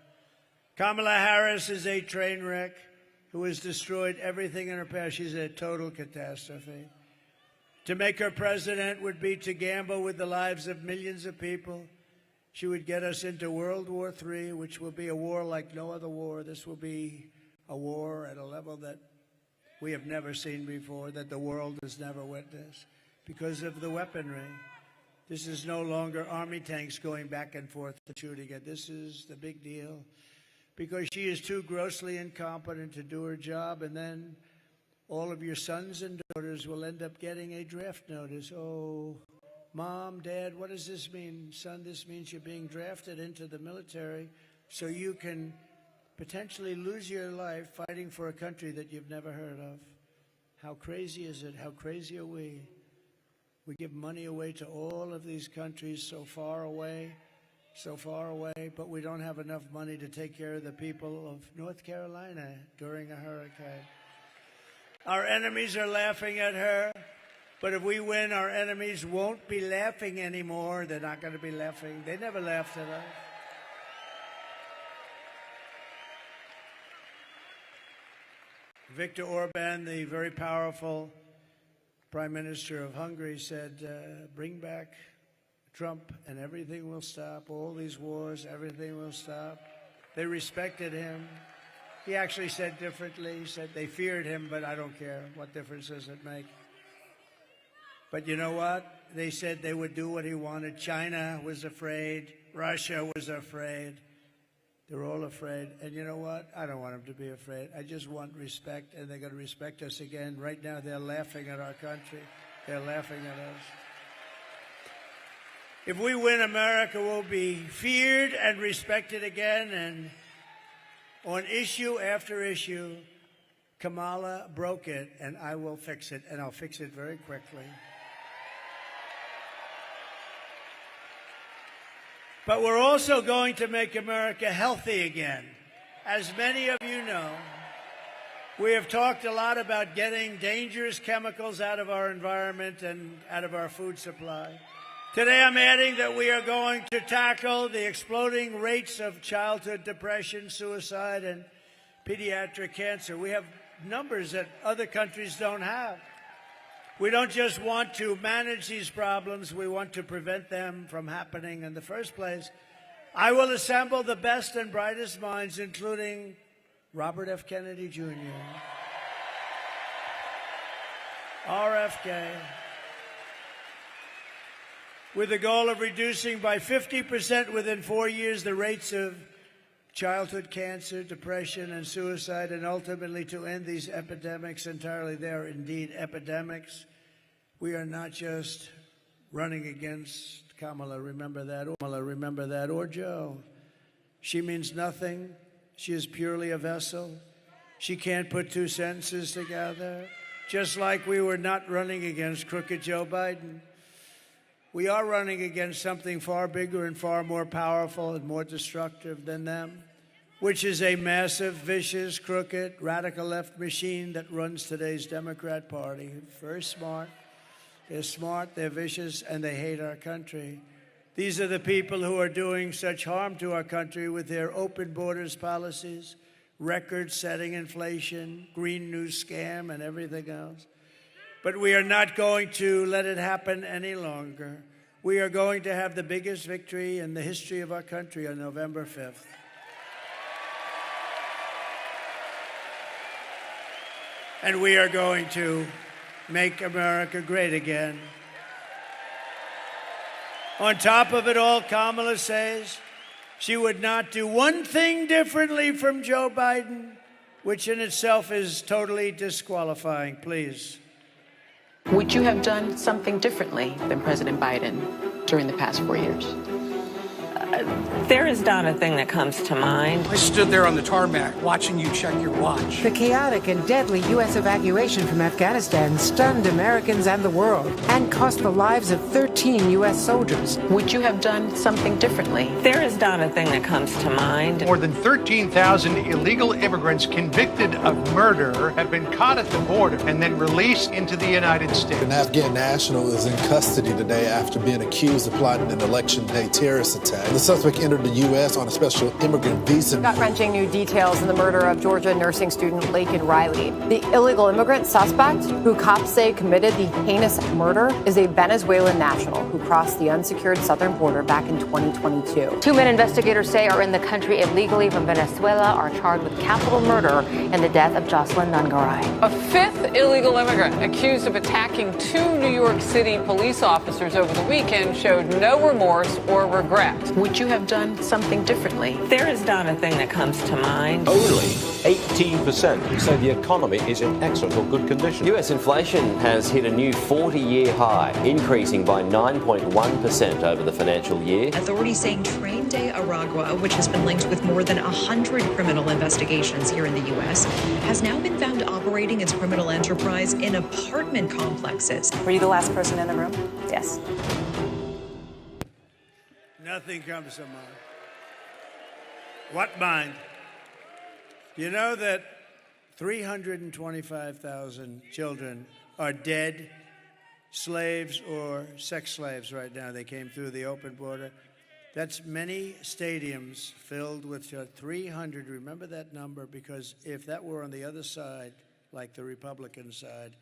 Kamala Harris is a train wreck who has destroyed everything in her path. She's a total catastrophe. To make her president would be to gamble with the lives of millions of people. She would get us into World War III, which will be a war like no other war. This will be a war at a level that we have never seen before, that the world has never witnessed, because of the weaponry. This is no longer army tanks going back and forth and shooting it. This is the big deal. Because she is too grossly incompetent to do her job, and then all of your sons and daughters will end up getting a draft notice. Oh, Mom, Dad, what does this mean? Son, this means you're being drafted into the military so you can potentially lose your life fighting for a country that you've never heard of. How crazy is it? How crazy are we? We give money away to all of these countries so far away, but we don't have enough money to take care of the people of North Carolina during a hurricane. Our enemies are laughing at her, but if we win, our enemies won't be laughing anymore. They're not going to be laughing. They never laughed at us. Viktor Orban, the very powerful Prime Minister of Hungary, said, bring back Trump and everything will stop. All these wars, everything will stop. They respected him. He actually said differently. He said they feared him, but I don't care. What difference does it make? But you know what? They said they would do what he wanted. China was afraid. Russia was afraid. They're all afraid. And you know what? I don't want them to be afraid. I just want respect, and they're going to respect us again. Right now, they're laughing at our country. They're laughing at us. If we win, America will be feared and respected again. And on issue after issue, Kamala broke it, and I will fix it, and I'll fix it very quickly. But we're also going to make America healthy again. As many of you know, we have talked a lot about getting dangerous chemicals out of our environment and out of our food supply. Today I'm adding that we are going to tackle the exploding rates of childhood depression, suicide, and pediatric cancer. We have numbers that other countries don't have. We don't just want to manage these problems, we want to prevent them from happening in the first place. I will assemble the best and brightest minds, including Robert F. Kennedy Jr., RFK, with the goal of reducing by 50% within 4 years the rates of childhood cancer, depression, and suicide, and ultimately to end these epidemics entirely. They are indeed epidemics. We are not just running against Kamala, remember that, or Joe. She means nothing. She is purely a vessel. She can't put two sentences together. Just like we were not running against crooked Joe Biden. We are running against something far bigger and far more powerful and more destructive than them, which is a massive, vicious, crooked, radical left machine that runs today's Democrat Party. Very smart. They're smart, they're vicious, and they hate our country. These are the people who are doing such harm to our country with their open borders policies, record-setting inflation, green new scam, and everything else. But we are not going to let it happen any longer. We are going to have the biggest victory in the history of our country on November 5th. And we are going to make America great again. On top of it all, Kamala says she would not do one thing differently from Joe Biden, which in itself is totally disqualifying. Please. Would you have done something differently than President Biden during the past 4 years? There is not a thing that comes to mind. I stood there on the tarmac watching you check your watch. The chaotic and deadly U.S. evacuation from Afghanistan stunned Americans and the world and cost the lives of 13 U.S. soldiers. Would you have done something differently? There is not a thing that comes to mind. More than 13,000 illegal immigrants convicted of murder have been caught at the border and then released into the United States. An Afghan national is in custody today after being accused of plotting an election day terrorist attack. The suspect entered the U.S. on a special immigrant visa. Gut-wrenching new details in the murder of Georgia nursing student Laken Riley. The illegal immigrant suspect, who cops say committed the heinous murder, is a Venezuelan national who crossed the unsecured southern border back in 2022. Two men investigators say are in the country illegally from Venezuela are charged with capital murder in the death of Jocelyn Nungaray. A fifth illegal immigrant accused of attacking two New York City police officers over the weekend showed no remorse or regret. Would you have done something differently? There is not a thing that comes to mind. Only 18% say the economy is in excellent or good condition. US inflation has hit a new 40-year high, increasing by 9.1% over the financial year. Authorities saying Train de Aragua, which has been linked with more than 100 criminal investigations here in the U.S., has now been found operating its criminal enterprise in apartment complexes. Were you the last person in the room? Yes. Nothing comes to mind. What mind? You know that 325,000 children are dead, slaves or sex slaves right now. They came through the open border. That's many stadiums filled with 300. Remember that number, because if that were on the other side, like the Republican side,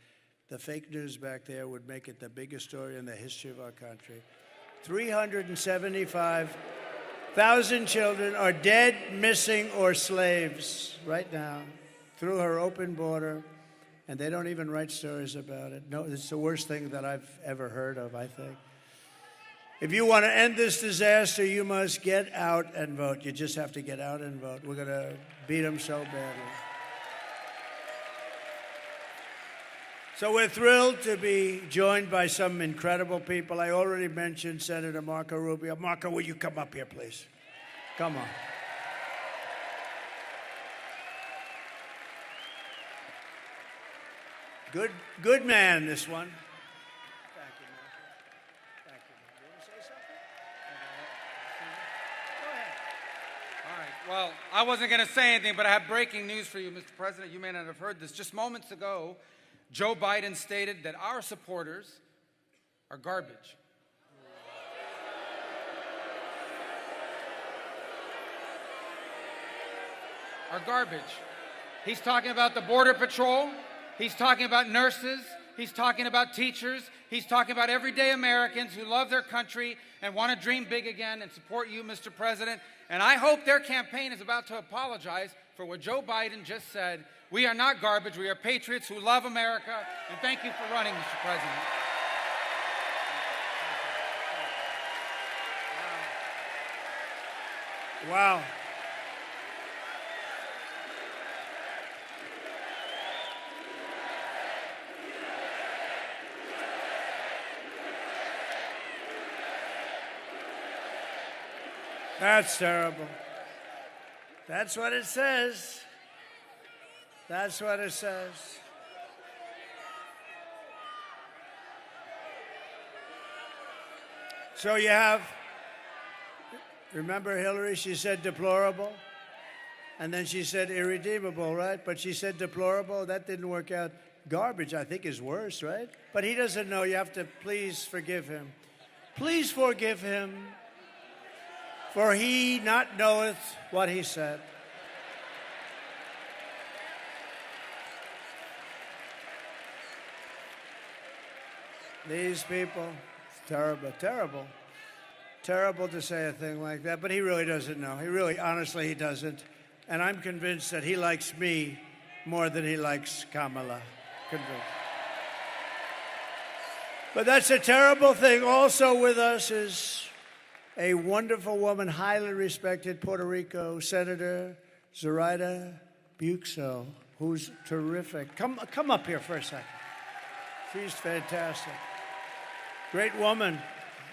the fake news back there would make it the biggest story in the history of our country. 375,000 children are dead, missing, or slaves right now through her open border, and they don't even write stories about it. No, it's the worst thing that I've ever heard of, I think. If you want to end this disaster, you must get out and vote. You just have to get out and vote. We're going to beat them so badly. So we're thrilled to be joined by some incredible people. I already mentioned Senator Marco Rubio. Marco, will you come up here, please? Come on. Good man, this one. Thank you, Marco. Thank you. You want to say something? Go ahead. All right. Well, I wasn't going to say anything, but I have breaking news for you, Mr. President. You may not have heard this. Just moments ago, Joe Biden stated that our supporters are garbage. are garbage. He's talking about the Border Patrol. He's talking about nurses. He's talking about teachers. He's talking about everyday Americans who love their country and want to dream big again and support you, Mr. President. And I hope their campaign is about to apologize for what Joe Biden just said. We are not garbage. We are patriots who love America. And thank you for running, Mr. President. Wow. That's terrible. That's what it says. That's what it says. So you have, remember Hillary, she said deplorable, and then she said irredeemable, right? But she said deplorable, that didn't work out. Garbage, I think, is worse, right? But he doesn't know. You have to please forgive him. Please forgive him, for he not knoweth what he said. These people, it's terrible, terrible. Terrible to say a thing like that, but he really doesn't know. He really, honestly, he doesn't. And I'm convinced that he likes me more than he likes Kamala. Convinced. But that's a terrible thing. Also with us is a wonderful woman, highly respected Puerto Rico Senator Zoraida Buxo, who's terrific. Come up here for a second. She's fantastic. Great woman,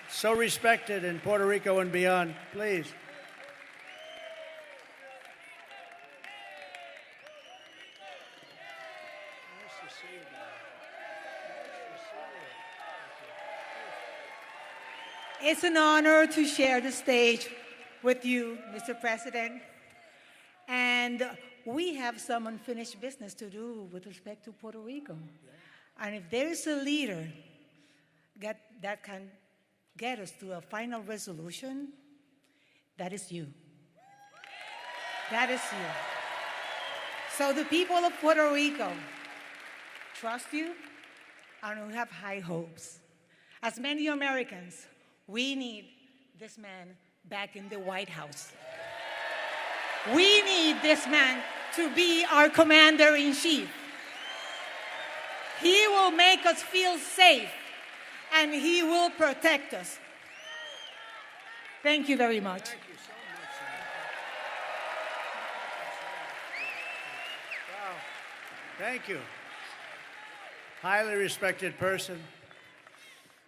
so respected in Puerto Rico and beyond. Please. It's an honor to share the stage with you, Mr. President. And we have some unfinished business to do with respect to Puerto Rico. And if there is a leader that can get us to a final resolution, that is you. That is you. So the people of Puerto Rico trust you, and we have high hopes. As many Americans, we need this man back in the White House. We need this man to be our commander-in-chief. He will make us feel safe, and he will protect us. Thank you very much. Thank you so much, Senator. Wow. Thank you. Highly respected person.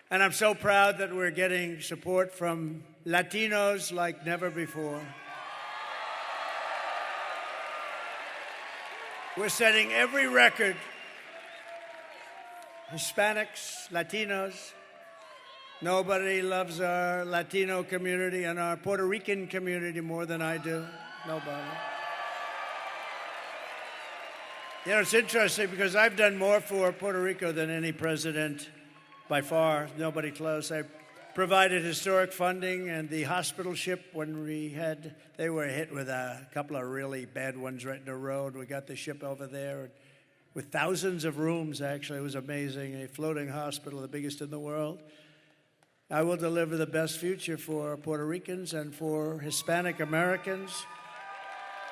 And I'm so proud that we're getting support from Latinos like never before. We're setting every record. Hispanics, Latinos. Nobody loves our Latino community and our Puerto Rican community more than I do. Nobody. You know, it's interesting because I've done more for Puerto Rico than any president by far. Nobody close. I provided historic funding and the hospital ship when they were hit with a couple of really bad ones right in the road. We got the ship over there with thousands of rooms, actually. It was amazing. A floating hospital, the biggest in the world. I will deliver the best future for Puerto Ricans and for Hispanic Americans.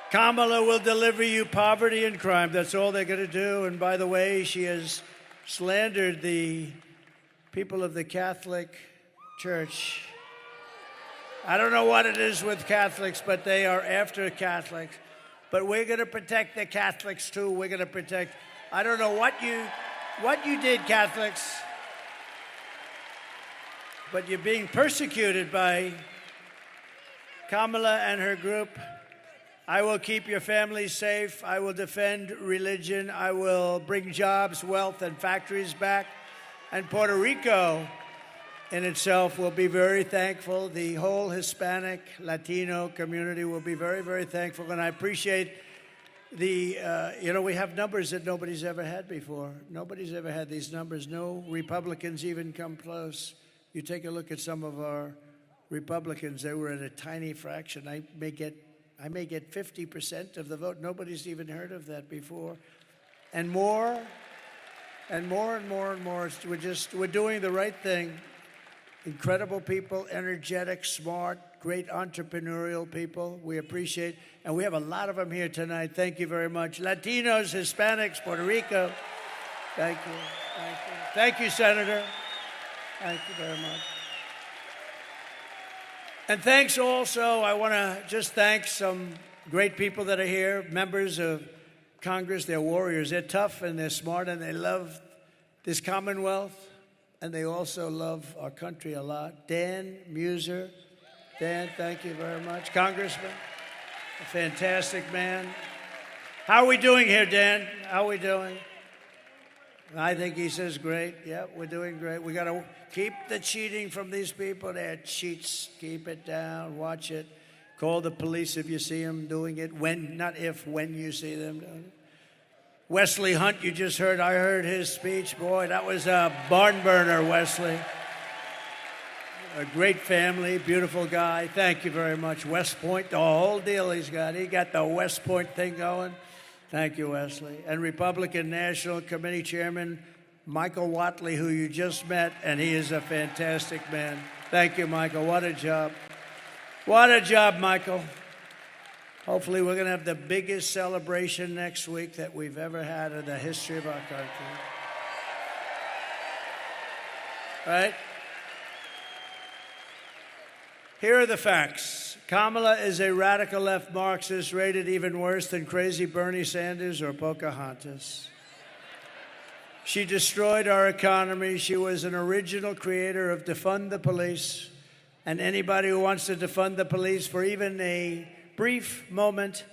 Kamala will deliver you poverty and crime. That's all they're going to do. And by the way, she has slandered the people of the Catholic Church. I don't know what it is with Catholics, but they are after Catholics. But we're going to protect the Catholics, too. We're going to protect. I don't know what you did, Catholics, but you're being persecuted by Kamala and her group. I will keep your families safe. I will defend religion. I will bring jobs, wealth, and factories back. And Puerto Rico in itself will be very thankful. The whole Hispanic, Latino community will be very, very thankful. And I appreciate we have numbers that nobody's ever had before. Nobody's ever had these numbers. No Republicans even come close. You take a look at some of our Republicans, they were at a tiny fraction. I may get I may get 50% of the vote. Nobody's even heard of that before. And more, and more and more and more. We're doing the right thing. Incredible people, energetic, smart, great entrepreneurial people. We appreciate, and we have a lot of them here tonight. Thank you very much. Latinos, Hispanics, Puerto Rico. Thank you. Thank you. Thank you, Senator. Thank you very much. And thanks also, I want to just thank some great people that are here, members of Congress. They're warriors. They're tough and they're smart and they love this Commonwealth. And they also love our country a lot. Dan Muser. Dan, thank you very much. Congressman, a fantastic man. How are we doing here, Dan? How are we doing? I think he says great. Yeah, we're doing great. We got to keep the cheating from these people. They're cheats. Keep it down. Watch it. Call the police if you see them doing it. When, not if, when you see them doing it. Wesley Hunt, you just heard. I heard his speech. Boy, that was a barn burner, Wesley. A great family, beautiful guy. Thank you very much. West Point, the whole deal he's got. He got the West Point thing going. Thank you, Wesley. And Republican National Committee Chairman Michael Whatley, who you just met, and he is a fantastic man. Thank you, Michael. What a job. What a job, Michael. Hopefully we're going to have the biggest celebration next week that we've ever had in the history of our country. Right? Here are the facts. Kamala is a radical left Marxist rated even worse than crazy Bernie Sanders or Pocahontas. She destroyed our economy. She was an original creator of defund the police. And anybody who wants to defund the police for even a brief moment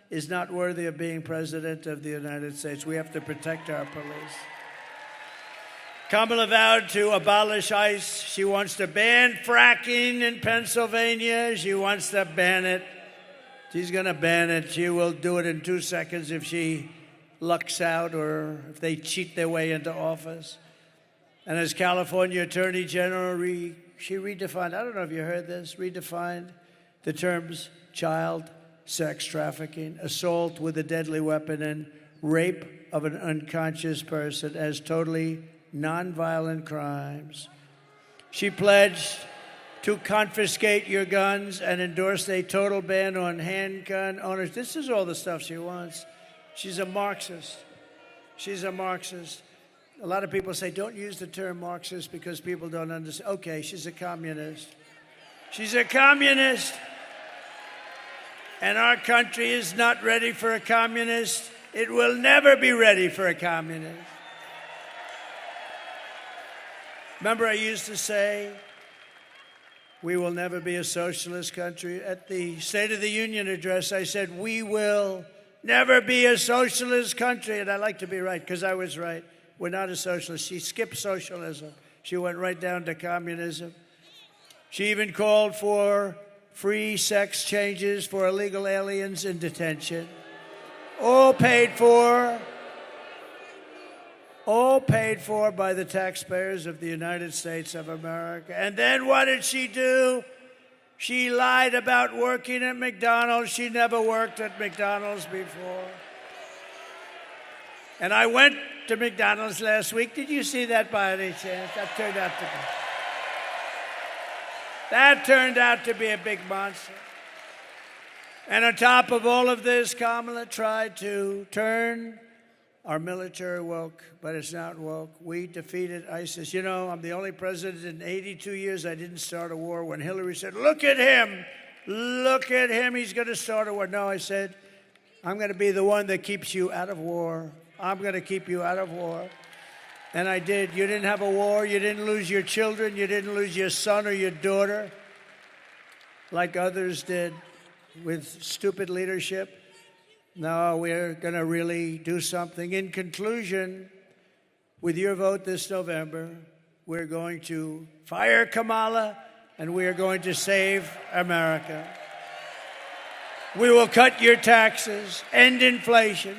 is not worthy of being president of the United States. We have to protect our police. Kamala vowed to abolish ICE. She wants to ban fracking in Pennsylvania. She wants to ban it. She's going to ban it. She will do it in 2 seconds if she lucks out or if they cheat their way into office. And as California Attorney General, she redefined, I don't know if you heard this, redefined the terms child sex trafficking, assault with a deadly weapon, and rape of an unconscious person as totally nonviolent crimes. She pledged to confiscate your guns and endorsed a total ban on handgun owners. This is all the stuff she wants. She's a Marxist. She's a Marxist. A lot of people say, don't use the term Marxist because people don't understand. Okay, she's a communist. She's a communist. And our country is not ready for a communist. It will never be ready for a communist. Remember, I used to say, we will never be a socialist country. At the State of the Union address, I said, we will never be a socialist country. And I like to be right, because I was right. We're not a socialist. She skipped socialism. She went right down to communism. She even called for free sex changes for illegal aliens in detention. All paid for by the taxpayers of the United States of America. And then what did she do? She lied about working at McDonald's. She never worked at McDonald's before. And I went to McDonald's last week. Did you see that by any chance? That turned out to be a big monster. And on top of all of this, Kamala tried to turn our military woke, but it's not woke. We defeated ISIS. You know, I'm the only president in 82 years I didn't start a war. When Hillary said, look at him, he's going to start a war. No, I said, I'm going to be the one that keeps you out of war. I'm going to keep you out of war. And I did. You didn't have a war. You didn't lose your children. You didn't lose your son or your daughter like others did with stupid leadership. No, we're going to really do something. In conclusion, with your vote this November, we're going to fire Kamala and we are going to save America. We will cut your taxes, end inflation,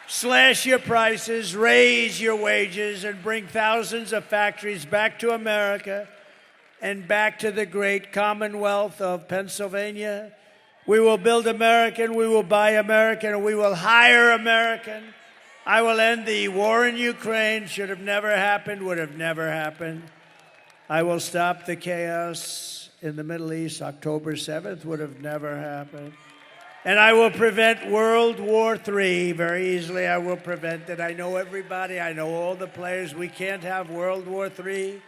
slash your prices, raise your wages, and bring thousands of factories back to America and back to the great Commonwealth of Pennsylvania, We will build American, we will buy American, and we will hire American. I will end the war in Ukraine. Should have never happened, would have never happened. I will stop the chaos in the Middle East. October 7th would have never happened. And I will prevent World War III very easily. I will prevent it. I know everybody. I know all the players. We can't have World War III.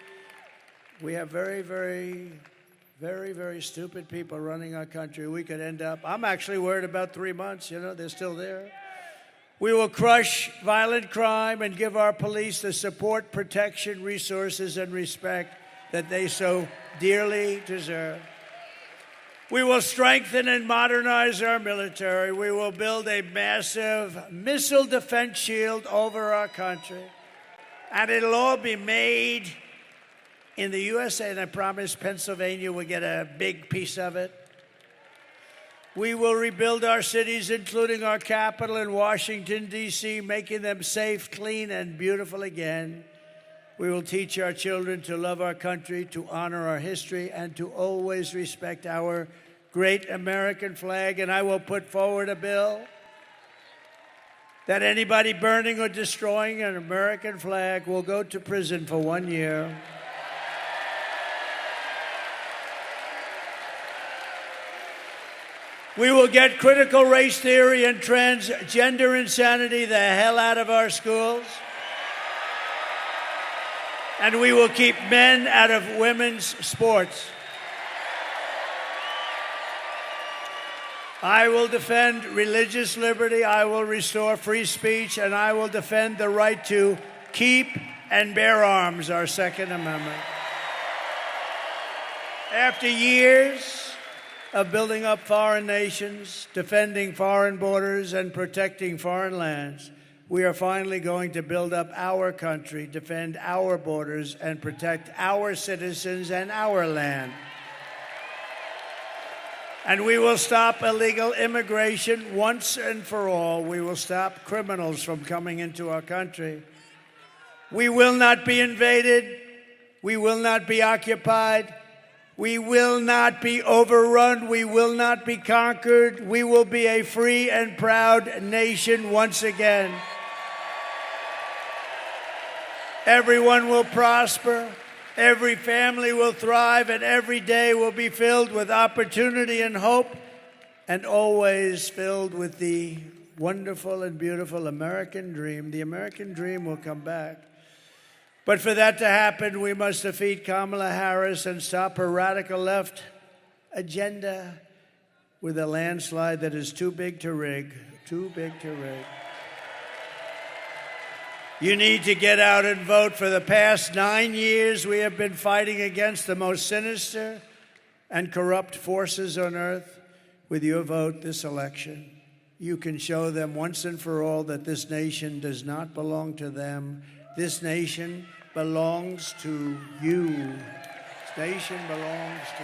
We have very, very, very, very stupid people running our country. We could end up, I'm actually worried about 3 months. You know, they're still there. We will crush violent crime and give our police the support, protection, resources, and respect that they so dearly deserve. We will strengthen and modernize our military. We will build a massive missile defense shield over our country. And it'll all be made in the USA, and I promise Pennsylvania will get a big piece of it. We will rebuild our cities, including our capital in Washington, D.C., making them safe, clean, and beautiful again. We will teach our children to love our country, to honor our history, and to always respect our great American flag. And I will put forward a bill that anybody burning or destroying an American flag will go to prison for 1 year. We will get critical race theory and transgender insanity the hell out of our schools. And we will keep men out of women's sports. I will defend religious liberty. I will restore free speech. And I will defend the right to keep and bear arms, our Second Amendment. After years of building up foreign nations, defending foreign borders, and protecting foreign lands, we are finally going to build up our country, defend our borders, and protect our citizens and our land. And we will stop illegal immigration once and for all. We will stop criminals from coming into our country. We will not be invaded. We will not be occupied. We will not be overrun. We will not be conquered. We will be a free and proud nation once again. Everyone will prosper. Every family will thrive, and every day will be filled with opportunity and hope, and always filled with the wonderful and beautiful American dream. The American dream will come back. But for that to happen, we must defeat Kamala Harris and stop her radical left agenda with a landslide that is too big to rig. Too big to rig. You need to get out and vote. For the past 9 years, we have been fighting against the most sinister and corrupt forces on earth. With your vote this election, you can show them once and for all that this nation does not belong to them. This nation belongs to you. This nation belongs to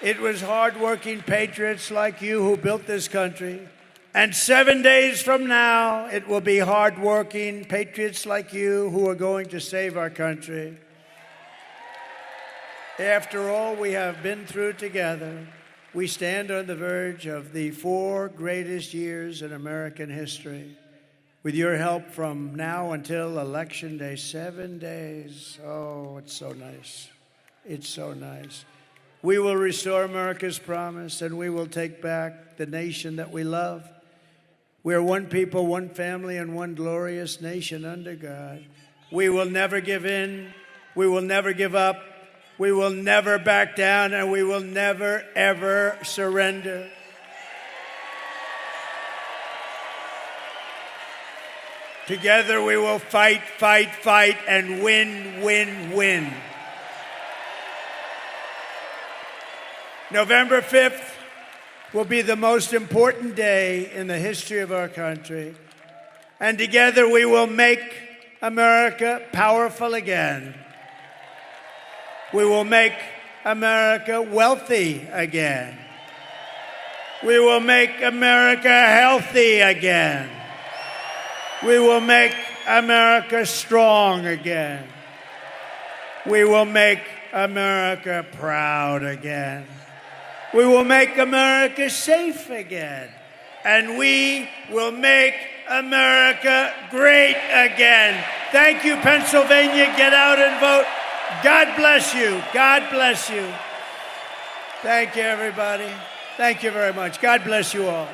you. It was hardworking patriots like you who built this country. And 7 days from now, it will be hardworking patriots like you who are going to save our country. After all we have been through together, we stand on the verge of the 4 greatest years in American history. With your help from now until Election Day, 7 days. Oh, it's so nice. It's so nice. We will restore America's promise, and we will take back the nation that we love. We are one people, one family, and one glorious nation under God. We will never give in. We will never give up. We will never back down, and we will never, ever surrender. Together we will fight, fight, fight, and win, win, win. November 5th will be the most important day in the history of our country. And together we will make America powerful again. We will make America wealthy again. We will make America healthy again. We will make America strong again. We will make America proud again. We will make America safe again. And we will make America great again. Thank you, Pennsylvania. Get out and vote. God bless you. God bless you. Thank you, everybody. Thank you very much. God bless you all.